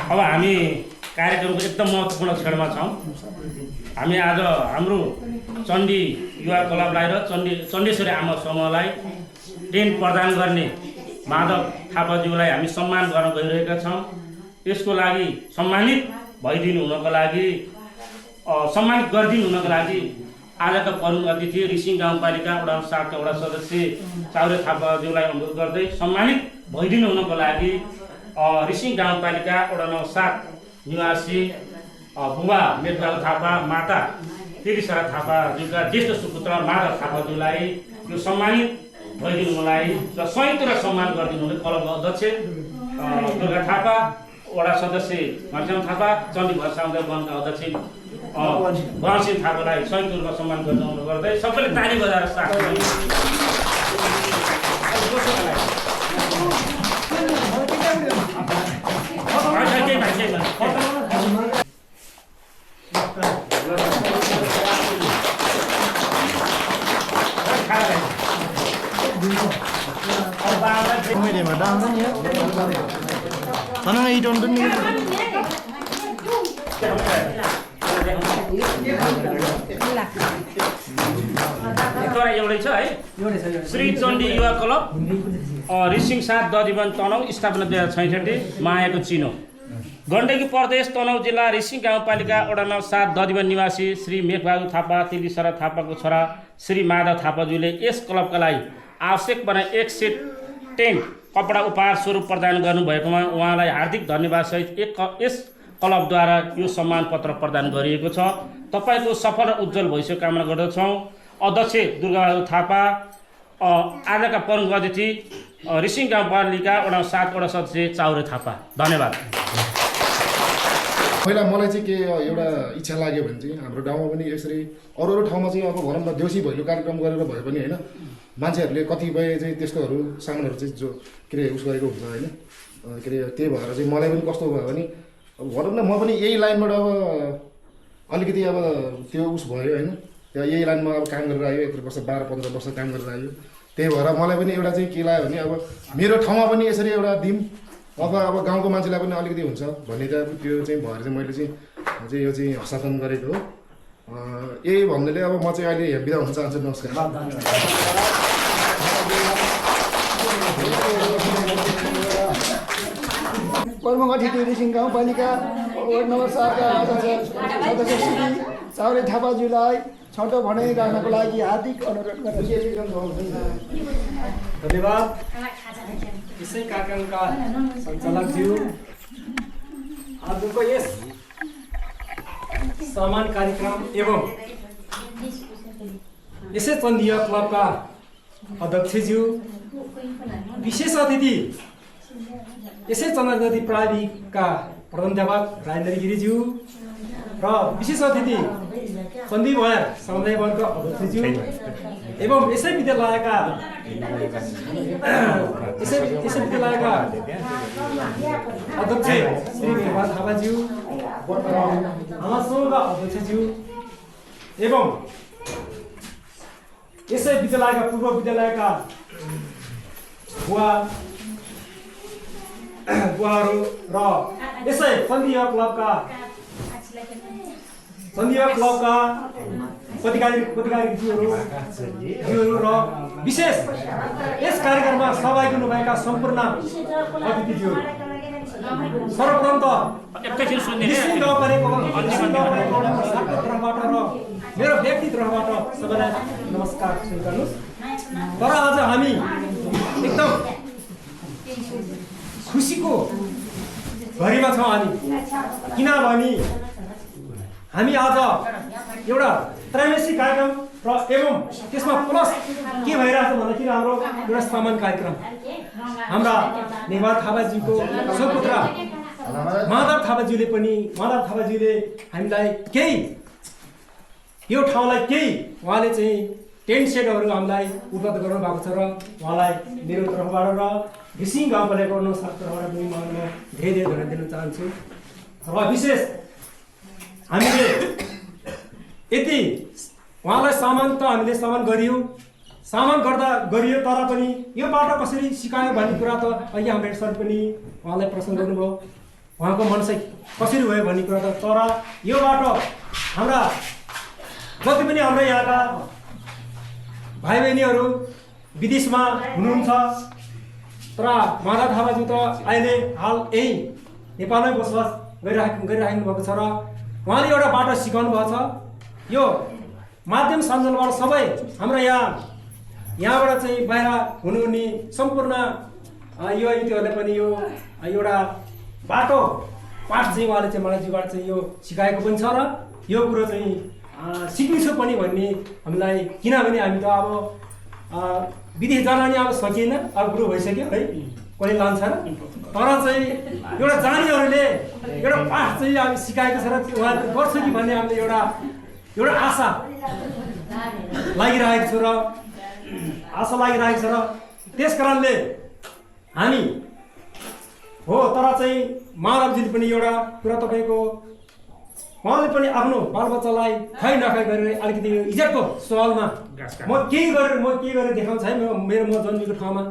अब हामी कार्यक्रमको एकदम महत्त्वपूर्ण क्षणमा छौँ। हामी आज हाम्रो चण्डी युवा क्लबलाई र चण्डेश्वरी आमा समूहलाई टेन्ट प्रदान गर्ने माधव थापाज्यूलाई हामी सम्मान गर्न गइरहेका छौँ। यसको लागि सम्मानित गरिदिनु हुनको लागि आजका प्रमुख अतिथि रिसिङ गाउँपालिका वडा 7 का वडा सदस्य चाउरे थापाज्यूलाई अनुरोध गर्दै सम्मानित भइदिनु हुनको लागि रिसिङ गाउँपालिका वडा नम्बर 7 निवासी बुबा मेघबाबु थापा, माता तिरिसरा थापाज्यूका ज्येष्ठ सुपुत्र माधव थापाज्यूलाई यो सम्मानित भइदिनुलाई र संयुक्त र सम्मान गरिदिनुहुने क्लबको अध्यक्ष दुर्गा थापा, वडा सदस्य घनश्याम थापा, चण्डी भरसाउदर वनका अध्यक्ष भरसिंह थापालाई संयुक्त रूपमा सम्मान गरिदिनु गर्दै सबैले ताली बजाएर साथ एउटै छ है। श्री चण्डी युवा क्लब रिसिङ 7 ददिवन तनहुँ स्थापना 2066 मायाको चिनो। गण्डकी प्रदेश तनहुँ जिल्ला रिसिङ गाउँपालिका वडा नम्बर 7 ददिवन निवासी श्री मेघबाबु थापा तिलिसरा थापाको छोरा श्री माधव थापाज्यूले यस क्लबका लागि आवश्यक बनाए 1 सेट टेन्ट कपडा उपहार स्वरूप प्रदान गर्नुभएकोमा उहाँलाई हार्दिक धन्यवादसहित यस क्लबद्वारा यो सम्मान पत्र प्रदान गरिएको छ। तपाईँको सफल र उज्जवल भविष्य कामना गर्दछौँ। अध्यक्ष दुर्गाबहादुर थापा, आजका प्रमुख अतिथि रिसिङ गाउँपालिका वडा 7 वडा सदस्य चाउरे थापा। धन्यवाद। पहिला मलाई चाहिँ के एउटा इच्छा लाग्यो भने चाहिँ हाम्रो गाउँमा पनि यसरी अरू ठाउँमा चाहिँ अब भनौँ न देउसी भैलो कार्यक्रम गरेर भए पनि होइन मान्छेहरूले कतिपय चाहिँ त्यस्तोहरू सामानहरू चाहिँ जो के अरे उस गरेको हुन्छ होइन के अरे त्यही भएर चाहिँ मलाई पनि कस्तो भयो भने अब भनौँ न म पनि यही लाइनबाट अब अलिकति अब त्यो उस भयो होइन त्यहाँ यही लाइनमा अब काम गरेर आयो यत्रो वर्ष 12-15 वर्ष काम गरेर आयो। त्यही भएर मलाई पनि एउटा चाहिँ के लाग्यो भने अब मेरो ठाउँमा पनि यसरी एउटा दिम अथवा अब गाउँको मान्छेलाई पनि अलिकति हुन्छ भन्ने चाहिँ त्यो चाहिँ भएर चाहिँ मैले चाहिँ यो चाहिँ हस्तान्तरण गरेको हो। यही भन्दैले अब म चाहिँ अहिले बिदा हुन चाहन्छु। नमस्कार। प्रमुख अतिथि रिसिङ गाउँपालिका वार्ड नम्बर 7 का सदस्य श्री चाउरे थापाज्यूलाई छटो भनाइ राख्नको लागि हार्दिक अनुरोध गर्दछु। धन्यवाद। यसै कार्यक्रमका सञ्चालकज्यू, आजको यस सम्मान कार्यक्रम एवं यसै चन्दीय क्लबका अध्यक्षज्यू, विशेष अतिथि यसै चन्द्रज्योति प्राविधिकका प्रधानाध्यापक राजेन्द्र गिरिज्यू र विशेष अतिथि सन्दी भयर समुदाय वनका अध्यक्षज्यू एवं यसै विद्यालयका अध्यक्ष श्री भेवा थापाज्यू, आमासोङका अध्यक्षज्यू एवं यसै विद्यालयका पूर्व विद्यालयका बुवाहरू र यसै सन्धीय क्लबका पदाधिकारीज्यूहरू र विशेष यस कार्यक्रममा सहभागी हुनुभएका सम्पूर्ण अतिथिज्यूहरू, सर्वप्रथम त मेरो व्यक्ति तर्फबाट सबैलाई नमस्कार स्वीकार्नुहोस्। तर आज हामी एकदम खुसीको घडीमा छौँ हामी, किनभने हामी आज एउटा त्रैमासिक कार्यक्रम र एवं त्यसमा प्लस के भइरहेछ भन्दाखेरि हाम्रो एउटा सम्मान कार्यक्रम हाम्रा नेवार थापाजीको सुपुत्र माधव थापाज्यूले हामीलाई केही यो ठाउँलाई केही उहाँले चाहिँ टेन्ट सेटहरू हामीलाई उपलब्ध गराउनु भएको छ र उहाँलाई मेरो तर्फबाट र रिसिङ गाउँपालिकाको तर्फबाट पनि म धेरै धन्यवाद दिन चाहन्छु। र विशेष हामीले यति उहाँलाई सम्मान गरियो तर पनि यो बाटो कसरी सिकायो भन्ने कुरा त अहिले हाम्रो सर पनि उहाँलाई प्रश्न गर्नुभयो, उहाँको मनसाय कसरी भयो भन्ने कुरा त। तर यो बाटो हाम्रा जति पनि हाम्रो यहाँका भाइ बहिनीहरू विदेशमा हुनुहुन्छ तर माधव थापाज्यू त अहिले हाल यही नेपालमै बसोबास गरिराख्नु भएको छ र उहाँले एउटा बाटो सिकाउनु भएको छ। यो माध्यम सञ्जालबाट सबै हाम्रो यहाँबाट चाहिँ बाहिर हुनुहुने सम्पूर्ण युवतीहरूलाई पनि यो एउटा बाटो पाठ चाहिँ उहाँले चाहिँ मलाई जीबाट चाहिँ यो सिकाएको पनि छ र यो कुरो चाहिँ सिक्नेछु पनि भन्ने हामीलाई, किनभने हामी त अब विदेश जान नि अब सकिएन, अब बुढो भइसक्यो है, कसले लान्छ र। तर चाहिँ एउटा जानेहरूले एउटा पाठ चाहिँ अब सिकाएको छ र उहाँले गर्छ कि भन्ने हामीले एउटा आशा लागिरहेको छु र त्यस कारणले हामी हो। तर चाहिँ माधवजीले पनि एउटा कुरा तपाईँको उहाँले पनि आफ्नो बालबच्चालाई खै नखाइ गरेर अलिकति इज्जतको सवालमा म केही गरेर देखाउँछ है म जन्मेको ठाउँमा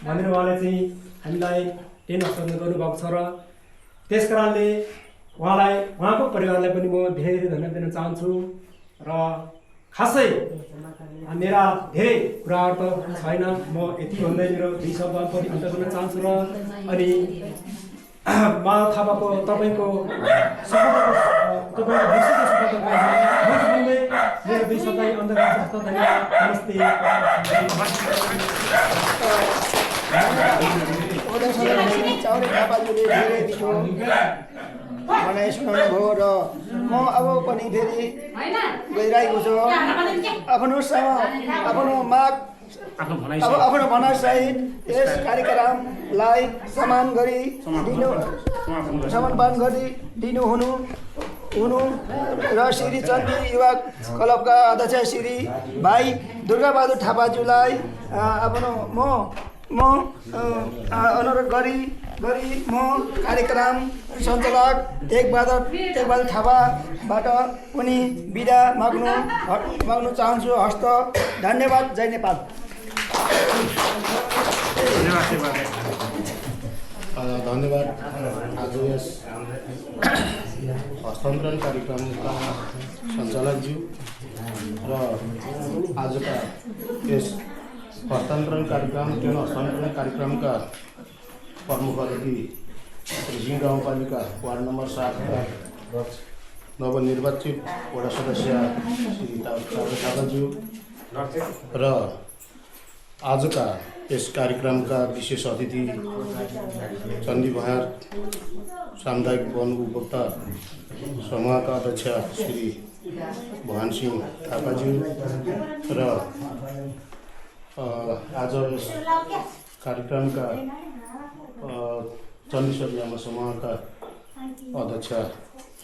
भनेर उहाँले चाहिँ हामीलाई टेन्ट हस्तान्तरण गर्नुभएको छ र त्यस कारणले उहाँको परिवारलाई पनि म धेरै धन्यवाद दिन चाहन्छु। र खासै मेरा धेरै कुराहरू त छैन, म यति भन्दै मेरो 2 शब्द पनि अन्त गर्न चाहन्छु। र अनि माधव थापाको तपाईँको मेरो 2 शब्द अन्त गर्न चाहन्छु। धन्यवाद। नमस्ते। ओदा सदन चाउरे थापाजुले धेरै मिठो भनाइ सुनाउनु भयो र म अब पनि फेरि गइरहेको छु आफ्नो माग अब आफ्नो भनाइसहित यस कार्यक्रमलाई समापन गरी दिनु हुनु र श्री चन्दी युवा क्लबका अध्यक्ष श्री भाइ दुर्गाबहादुर थापाज्यूलाई आफ्नो म अनुरोध गरी म कार्यक्रम सञ्चालक टेकबहादुर थापाबाट पनि बिदा माग्नु चाहन्छु। हस्त धन्यवाद। जय नेपाल। धन्यवाद। आज यस हस्तान्तरण कार्यक्रमका सञ्चालकज्यू र आजका यस हस्तान्तरण कार्यक्रमका प्रमुख अतिथि रिसिङ गाउँपालिका वार्ड नम्बर 7 का नवनिर्वाचित वडा सदस्य श्री टाउरे थापाज्यू र आजका यस कार्यक्रमका विशेष अतिथि चण्डी बहार सामुदायिक वन उपभोक्ता समूहका अध्यक्ष श्री भवान सिंह थापाज्यू र आज यस कार्यक्रमका चण्डीश्वर लामा समूहका अध्यक्ष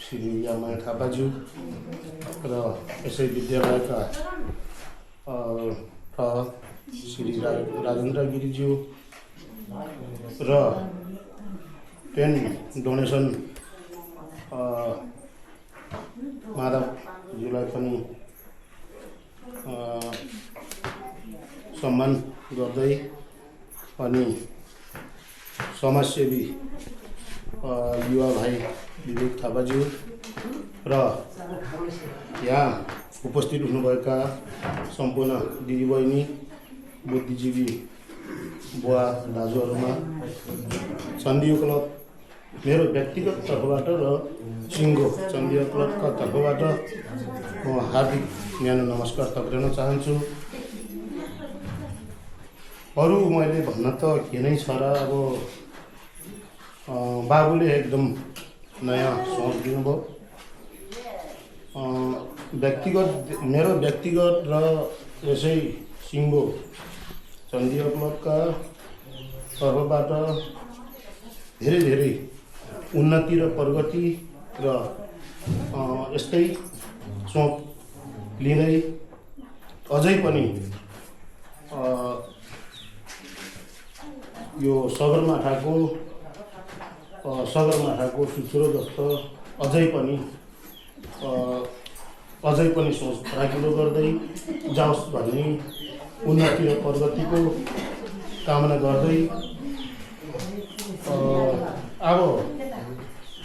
श्री यामाया थापाज्यू र यसै विद्यालयका श्री राजेन्द्र गिरिज्यू र पेन डोनेसन माधवज्यूलाई पनि सम्मान गर्दै अनि समाजसेवी युवा भाइ विवेक थापाज्यू र यहाँ उपस्थित हुनुभएका सम्पूर्ण दिदीबहिनी बुद्धिजीवी बुवा दाजुहरूमा चण्डी क्लब मेरो व्यक्तिगत तर्फबाट र सिङ्गो चण्डी क्लबका तर्फबाट म हार्दिक न्यानो नमस्कार टक्राउन चाहन्छु। अरू मैले भन्न त के नै छ र अब बाबुले एकदम नयाँ सोच दिनुभयो। मेरो व्यक्तिगत र यसै सिङ्गो चण्डी क्लबका तर्फबाट धेरै उन्नति र प्रगति र यस्तै सोच लिँदै अझै पनि यो सगरमाथाको सुचुरो जस्तो अझै पनि सोच राखिलो गर्दै जाओस् भन्ने उन्नति र प्रगतिको कामना गर्दै अब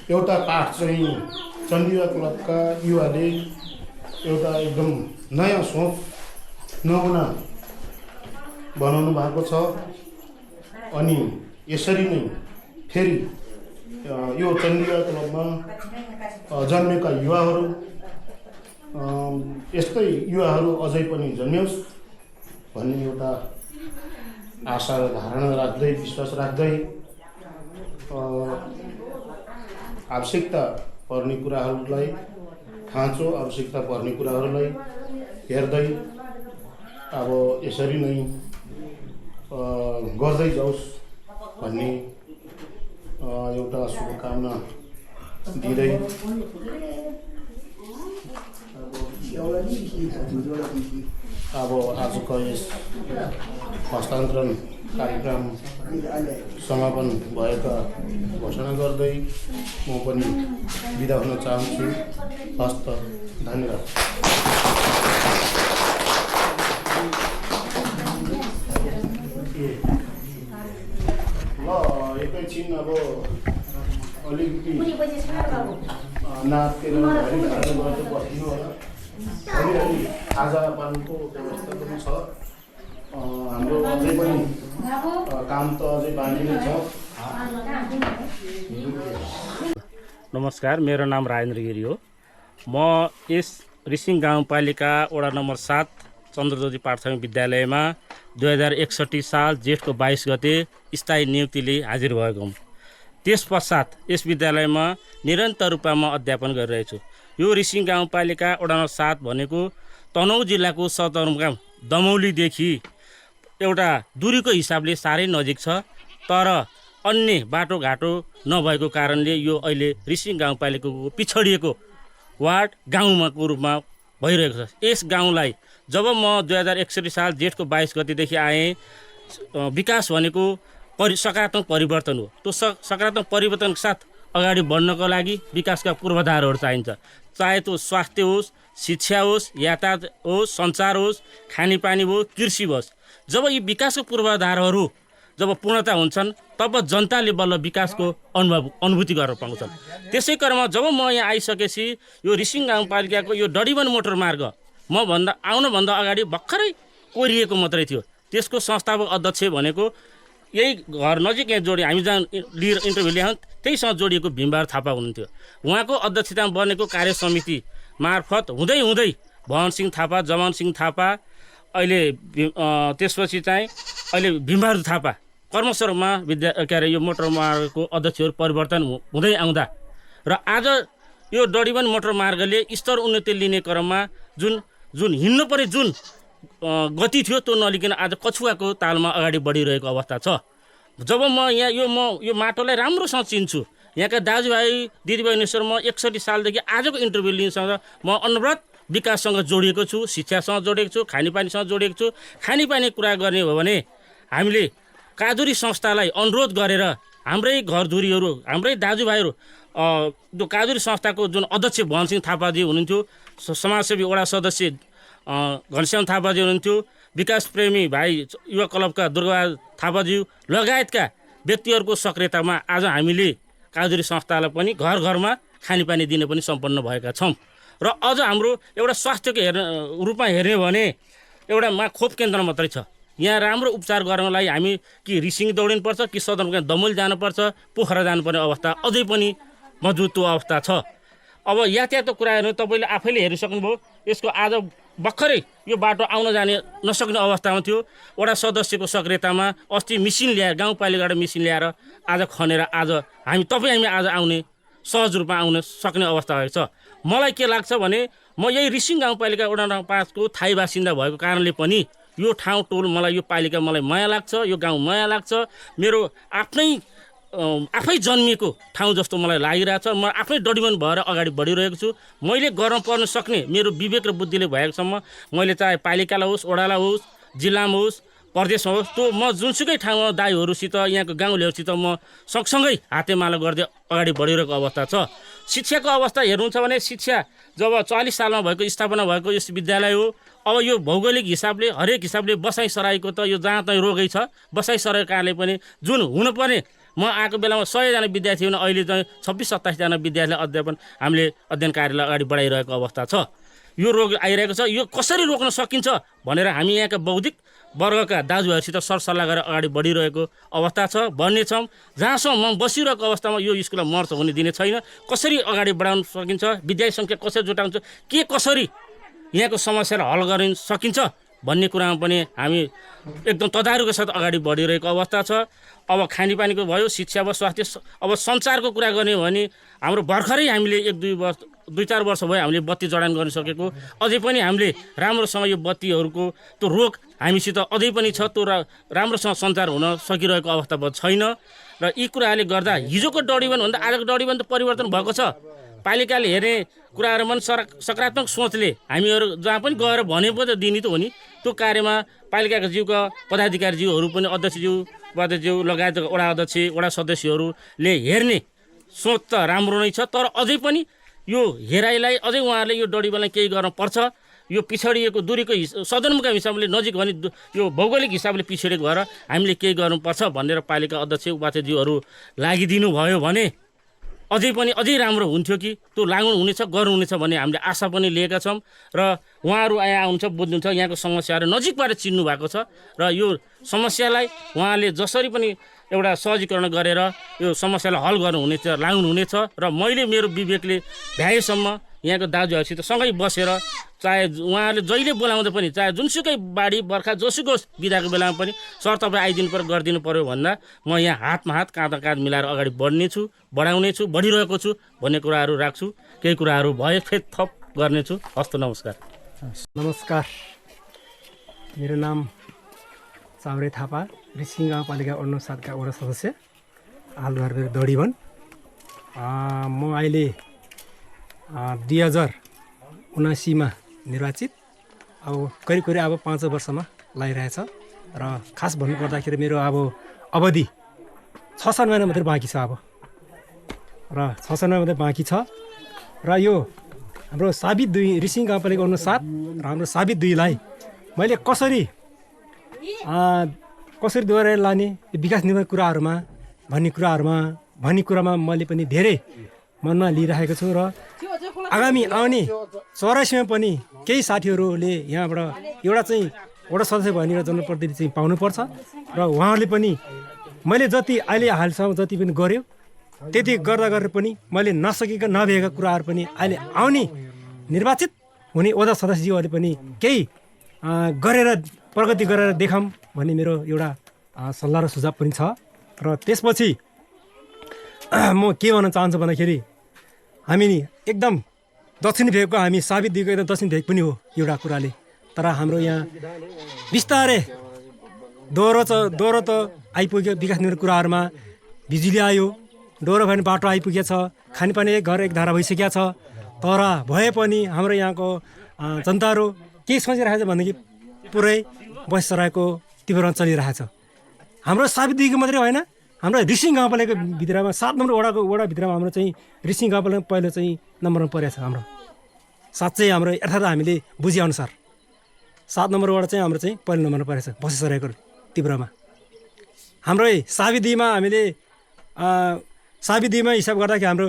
एउटा पाठ चाहिँ चण्डी क्लबका युवाले एउटा एकदम नयाँ सोच नमुना बनाउनु भएको छ अनि यसरी नै फेरि यो चण्डी क्लबमा जन्मेका युवाहरू यस्तै युवाहरू अझै पनि जन्मियोस् भन्ने एउटा आशा धारणा राख्दै विश्वास राख्दै आवश्यकता पर्ने कुराहरूलाई आवश्यकता पर्ने कुराहरूलाई हेर्दै अब यसरी नै गर्दै जाओस् भन्ने एउटा शुभकामना दिँदै अब आजको यस हस्तान्तरण कार्यक्रम समापन भएका घोषणा गर्दै म पनि बिदा हुन चाहन्छु। हस्त धन्यवाद। ल एकैछिन अब अलिकति नाचेर गर्दै बस्नु होला। अलि खाजापानको व्यवस्था पनि छ। हाम्रो अझै पनि काम त अझै बाँकी नै छ। नमस्कार, मेरो नाम राजेन्द्र गिरी हो। म यस रिसिङ गाउँपालिका वडा नम्बर 7 चन्द्रज्योति प्राथमिक विद्यालयमा 2061 साल जेठको 22 गते स्थायी नियुक्तिले हाजिर भएको हुँ। त्यस पश्चात यस विद्यालयमा निरन्तर रूपमा म अध्यापन गरिरहेको छु। यो रिसिङ गाउँपालिका वडा नम्बर 7 भनेको तनहुँ जिल्लाको सदरमुकाम दमौलीदेखि एउटा दूरीको हिसाबले साह्रै नजिक छ, तर अन्य बाटोघाटो नभएको कारणले यो अहिले रिसिङ गाउँपालिकाको पिछडिएको वार्ड गाउँको रूपमा भइरहेको छ। यस गाउँलाई जब म 2061 साल जेठको 22 गतेदेखि आएँ, विकास भनेको सकारात्मक परिवर्तन हो। त्यो सकारात्मक परिवर्तनको साथ अगाडि बढ्नको लागि विकासका पूर्वाधारहरू चाहिन्छ, चाहे त्यो स्वास्थ्य होस्, शिक्षा होस्, यातायात होस्, सञ्चार होस्, खानेपानी होस्, कृषि होस्। जब यी विकासको पूर्वाधारहरू जब पूर्णता हुन्छन् तब जनताले बल्ल विकासको अनुभूति गर्न पाउँछन्। त्यसै क्रममा जब म यहाँ आइसकेपछि यो रिसिङ गाउँपालिकाको यो डडीवन मोटर मार्ग आउनुभन्दा अगाडि भर्खरै कोरिएको मात्रै थियो। त्यसको संस्थापक अध्यक्ष भनेको यही घर नजिक यहाँ जोडी हामी जहाँ इन्टरभ्यू ल्यायौँ त्यहीसँग जोडिएको भीमबहादुर थापा हुनुहुन्थ्यो। उहाँको अध्यक्षतामा बनेको कार्य समिति मार्फत हुँदै हुँदै भवन सिंह थापा, जमन सिंह थापा, अहिले त्यसपछि चाहिँ अहिले भीमबहादुर थापा कर्मशरमा यो मोटर मार्गको अध्यक्षहरू परिवर्तन हुँदै आउँदा र आज यो डडीवन मोटर मार्गले स्तर उन्नति लिने क्रममा जुन हिँड्नु पर्ने जुन गति थियो त्यो नलिकन आज कछुवाको तालमा अगाडि बढिरहेको अवस्था छ। जब म यो माटोलाई राम्रोसँग चिन्छु, यहाँका दाजुभाइ दिदीबहिनीसँग म 61 सालदेखि आजको इन्टरभ्यू लिनसँग म अनवरत विकाससँग जोडिएको छु, शिक्षासँग जोडिएको छु, खानेपानीसँग जोडिएको छु। खानेपानी कुरा गर्ने हो भने हामीले कादुरी संस्थालाई अनुरोध गरेर हाम्रै घरधुरीहरू, हाम्रै दाजुभाइहरू त्यो कादुरी संस्थाको जुन अध्यक्ष भवन सिंह थापाजी हुनुहुन्थ्यो, समाजसेवी वडा सदस्य घनश्याम थापाजी हुनुहुन्थ्यो, विकास प्रेमी भाइ युवा क्लबका दुर्गाबहादुर थापाजी लगायतका व्यक्तिहरूको सक्रियतामा आज हामीले कादुरी संस्थालाई पनि घर घरमा खानेपानी दिने पनि सम्पन्न भएका छौँ। र अझ हाम्रो एउटा स्वास्थ्यको रूपमा हेर्ने भने एउटा खोप केन्द्र मात्रै छ। यहाँ राम्रो उपचार गर्नलाई हामी कि रिसिङ दौडिनुपर्छ कि सदरमुकाम दमौली जानुपर्छ, पोखरा जानुपर्ने अवस्था अझै पनि मजबुत अवस्था छ। अब यातायातको कुरा हेर्नु तपाईँले आफैले हेरिसक्नुभयो। यसको आज भर्खरै यो बाटो आउन जाने नसक्ने अवस्थामा थियो। वडा सदस्यको सक्रियतामा अस्ति मिसिन ल्याएर गाउँपालिकाबाट मिसिन ल्याएर आज खनेर आज हामी आज आउने सहज रूपमा आउन सक्ने अवस्था भएको छ। मलाई के लाग्छ भने म यही रिसिङ गाउँपालिका वडा नम्बर 5 को थाई बासिन्दा भएको कारणले पनि यो ठाउँ टोल मलाई, यो पालिका मलाई माया लाग्छ, यो गाउँ माया लाग्छ। मेरो आफै जन्मिएको ठाउँ जस्तो मलाई लागिरहेछ। म आफै डडीवन भएर अगाडि बढिरहेको छु। मैले गर्न पर्न सक्ने मेरो विवेक र बुद्धिले भएकोसम्म मैले चाहे पालिकालाई होस्, वडालाई होस्, जिल्लामा होस्, प्रदेशमा होस्, त्यो म जुनसुकै ठाउँमा दाइहरूसित यहाँको गाउँलेहरूसित म सँगसँगै हातेमालो गर्दै अगाडि बढिरहेको अवस्था छ। शिक्षाको अवस्था हेर्नुहुन्छ भने शिक्षा जब 40 सालमा भएको स्थापना भएको यस विद्यालय हो। अब यो भौगोलिक हिसाबले हरेक हिसाबले बसाइसराईको त यो जहाँ तहीँ रोगै छ। बसाइसराईको कारणले पनि जुन हुनुपर्ने म आएको बेलामा 100 जना विद्यार्थी हुन अहिले चाहिँ 26-27 जना विद्यार्थीलाई हामीले अध्ययन कार्यलाई अगाडि बढाइरहेको अवस्था छ। यो रोग आइरहेको छ, यो कसरी रोक्न सकिन्छ भनेर हामी यहाँका बौद्धिक वर्गका दाजुभाइहरूसित सरसल्लाह गरेर अगाडि बढिरहेको अवस्था छ। भन्नेछौँ जहाँसम्म म बसिरहेको अवस्थामा यो स्कुललाई मर्छ हुने दिने छैन। कसरी अगाडि बढाउन सकिन्छ, विद्यार्थी सङ्ख्या कसरी जुटाउँछ, कसरी यहाँको समस्यालाई हल गर्न सकिन्छ भन्ने कुरामा पनि हामी एकदम तदारुको साथ अगाडि बढिरहेको अवस्था छ। अब खानेपानीको भयो, शिक्षा भयो, स्वास्थ्य, अब सञ्चारको कुरा गर्ने हो भने हाम्रो भर्खरै हामीले 2-4 वर्ष भयो हामीले बत्ती जडान गर्न सकेको। अझै पनि हामीले राम्रोसँग यो बत्तीहरूको त्यो रोग हामीसित अझै पनि छ। त्यो राम्रोसँग सञ्चार हुन सकिरहेको अवस्था छैन। र यी कुराहरूले गर्दा हिजोको डडीवनभन्दा आजको डडीवन त परिवर्तन भएको छ। पालिकाले हेर्ने कुराहरू पनि सकारात्मक सोचले हामीहरू जहाँ पनि गएर भने पो त दिने त हो नि। त्यो कार्यमा पालिकाका जीवका पदाधिकारीज्यूहरू पनि अध्यक्षज्यू, उपाध्यक्षज्यू लगायत वडा अध्यक्ष, वडा सदस्यहरूले हेर्ने सोच त राम्रो नै छ। तर अझै पनि यो हेराइलाई अझै उहाँहरूले यो डडीवनलाई केही गर्न पर्छ। यो पिछडिएको दूरीको सदरमुकाम हिसाबले नजिक भने यो भौगोलिक हिसाबले पिछडिएको भएर हामीले केही गर्नुपर्छ भनेर पालिका अध्यक्ष, उपाध्यक्षज्यूहरू लागिदिनु भयो भने अझै राम्रो हुन्थ्यो कि त्यो लाग्नुहुनेछ, गर्नुहुनेछ भन्ने हामीले आशा पनि लिएका छौँ। र उहाँहरू यहाँ आउनुहुन्छ, बुझ्नुहुन्छ, यहाँको समस्याहरू नजिकबाट चिन्नु भएको छ। र यो समस्यालाई उहाँले जसरी पनि एउटा सहजीकरण गरेर यो समस्यालाई हल गर्नुहुनेछ, लाग्नुहुनेछ। र मैले मेरो विवेकले भ्याएसम्म यहाँको दाजुहरूसित सँगै बसेर चाहे उहाँहरूले जहिले बोलाउँदा पनि चाहे जुनसुकै बाढी बर्खा जोसुकै बिदाको बेलामा पनि सर तपाईँ आइदिनु पर्यो गरिदिनु पर्यो भन्दा म यहाँ हातमा हात काँधमा काँध मिलाएर अगाडि बढ्नेछु बढाउनेछु बढिरहेको छु भन्ने कुराहरू राख्छु केही कुराहरू भए फेरि थप गर्नेछु। हस्त नमस्कार। नमस्कार, मेरो नाम चाउरे थापा, रिसिङ गाउँपालिका वडा 7 का वडा सदस्य, हाल घर मेरो दडीवन। म अहिले 2079 मा निर्वाचित, अब करिब अब 5 वर्षमा लागिरहेछ र खास भन्नुपर्दाखेरि मेरो अब अवधि 6 महिना मात्रै बाँकी छ अब, र 6 महिना मात्रै बाँकी छ। र यो हाम्रो साबित 2 रिसिङ गाउँपालिका वडा 7 र हाम्रो साबित 2 लाई मैले कसरी दोहोऱ्याएर लाने विकास निर्माण कुराहरूमा भन्ने कुरामा मैले पनि धेरै मनमा लिइरहेको छु। र आगामी आउने 84 पनि केही साथीहरूले यहाँबाट एउटा चाहिँ वडा सदस्य भनेर जनप्रतिनिधि चाहिँ पाउनुपर्छ र उहाँहरूले पनि मैले जति अहिले हालसम्म जति पनि गर्यो त्यति गर्दा गरेर पनि मैले नसकेका नभएका कुराहरू पनि अहिले आउने निर्वाचित हुने वडा सदस्यज्यूहरूले पनि केही गरेर प्रगति गरेर देखाऊँ भन्ने मेरो एउटा सल्लाह र सुझाव पनि छ। र त्यसपछि म के भन्न चाहन्छु भन्दाखेरि हामी एकदम दक्षिण भेगको हामी साबित दिएको एकदम दक्षिण भेग पनि हो एउटा कुराले, तर हाम्रो यहाँ बिस्तारै दोहोरो त आइपुग्यो। विकास निर्माण कुराहरूमा बिजुली आयो, दोहोरो भने बाटो आइपुगेको छ, खानेपानी एक घर एक धारा भइसकेको छ, तर भए पनि हाम्रो यहाँको जनताहरू के सोचिरहेको छ भनेदेखि पुरै बसिरहेको तीव्र चलिरहेछ। हाम्रो साबित दिएको मात्रै होइन, हाम्रो रिसिङ गाउँपालिकाको भित्रमा 7 नम्बर वडा भित्रमा हाम्रो चाहिँ रिसिङ गाउँपालिका पहिलो चाहिँ नम्बरमा परेको छ। हाम्रो साँच्चै हाम्रो यथार्थ हामीले बुझेअनुसार 7 नम्बर वडा चाहिँ हाम्रो चाहिँ पहिलो नम्बरमा परेको छ बसिसकेको तीव्रमा। हाम्रो साबिदीमा हामीले साबिदीमा हिसाब गर्दाखेरि हाम्रो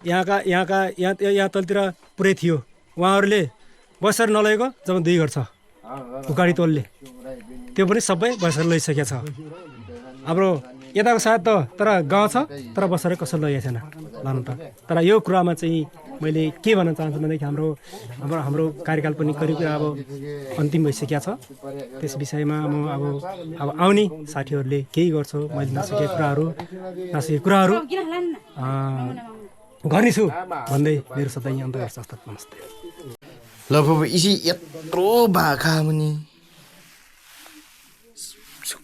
यहाँ तलतिर पुरै थियो, उहाँहरूले बसेर नलगेको जब 2 घर छ उकाडी तोलले त्यो पनि सबै बसेर लैसकेको छ। हाम्रो यताको सायद त तर गाउँ छ तर बसेर कसैले लगेको छैन लानु त। तर यो कुरामा चाहिँ मैले के भन्न चाहन्छु भनेदेखि हाम्रो कार्यकाल पनि करिब अब अन्तिम भइसकेको छ। त्यस विषयमा म अब आउने साथीहरूले केही गर्छ मैले नसकेको कुराहरू गर्नेछु भन्दै मेरो शब्द यहाँ अन्त गर्छ। नमस्ते। ल बाबा इसी यत्रो भाखा मुनि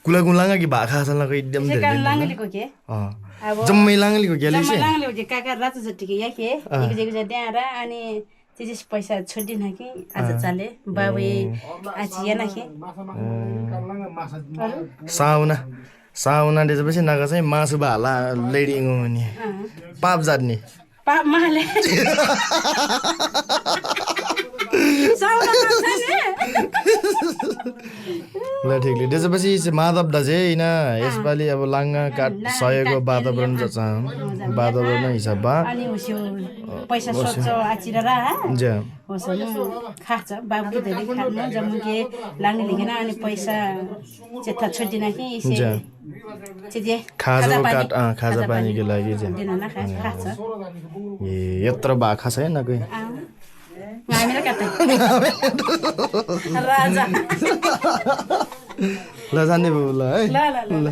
कुलाकुलांगा की भाखा छ ल एकदम धेरै लाङ्गलीको के जम्मै लाङ्गलीको गेले जम्मै लाङ्गलीको के काका रातो जटिके या के एक त्यहाँ र अनि त्यस पैसा छोडिन कि आज चाले बाबे आज याना के साउना त्यसपछि नागा चाहिँ मासु भाला लेडिङ हुने पाप जात्ने पाप माले ल ठिकले त्यसपछि माधव दाजु होइन यसपालि अब लाङ्गा काट सयको वातावरण हिसाबमा अनि पैसा सोच्छ आचिरा जा खान्छ बाबुले धेरै खानु जम्मू के लाङ्गे लिगेन अनि पैसा चेता छोडिन कि खाजा पानीको लागि खान्छ ए यत्रो भाखा छैन कोही राजा ल जाने बाबु ल है ल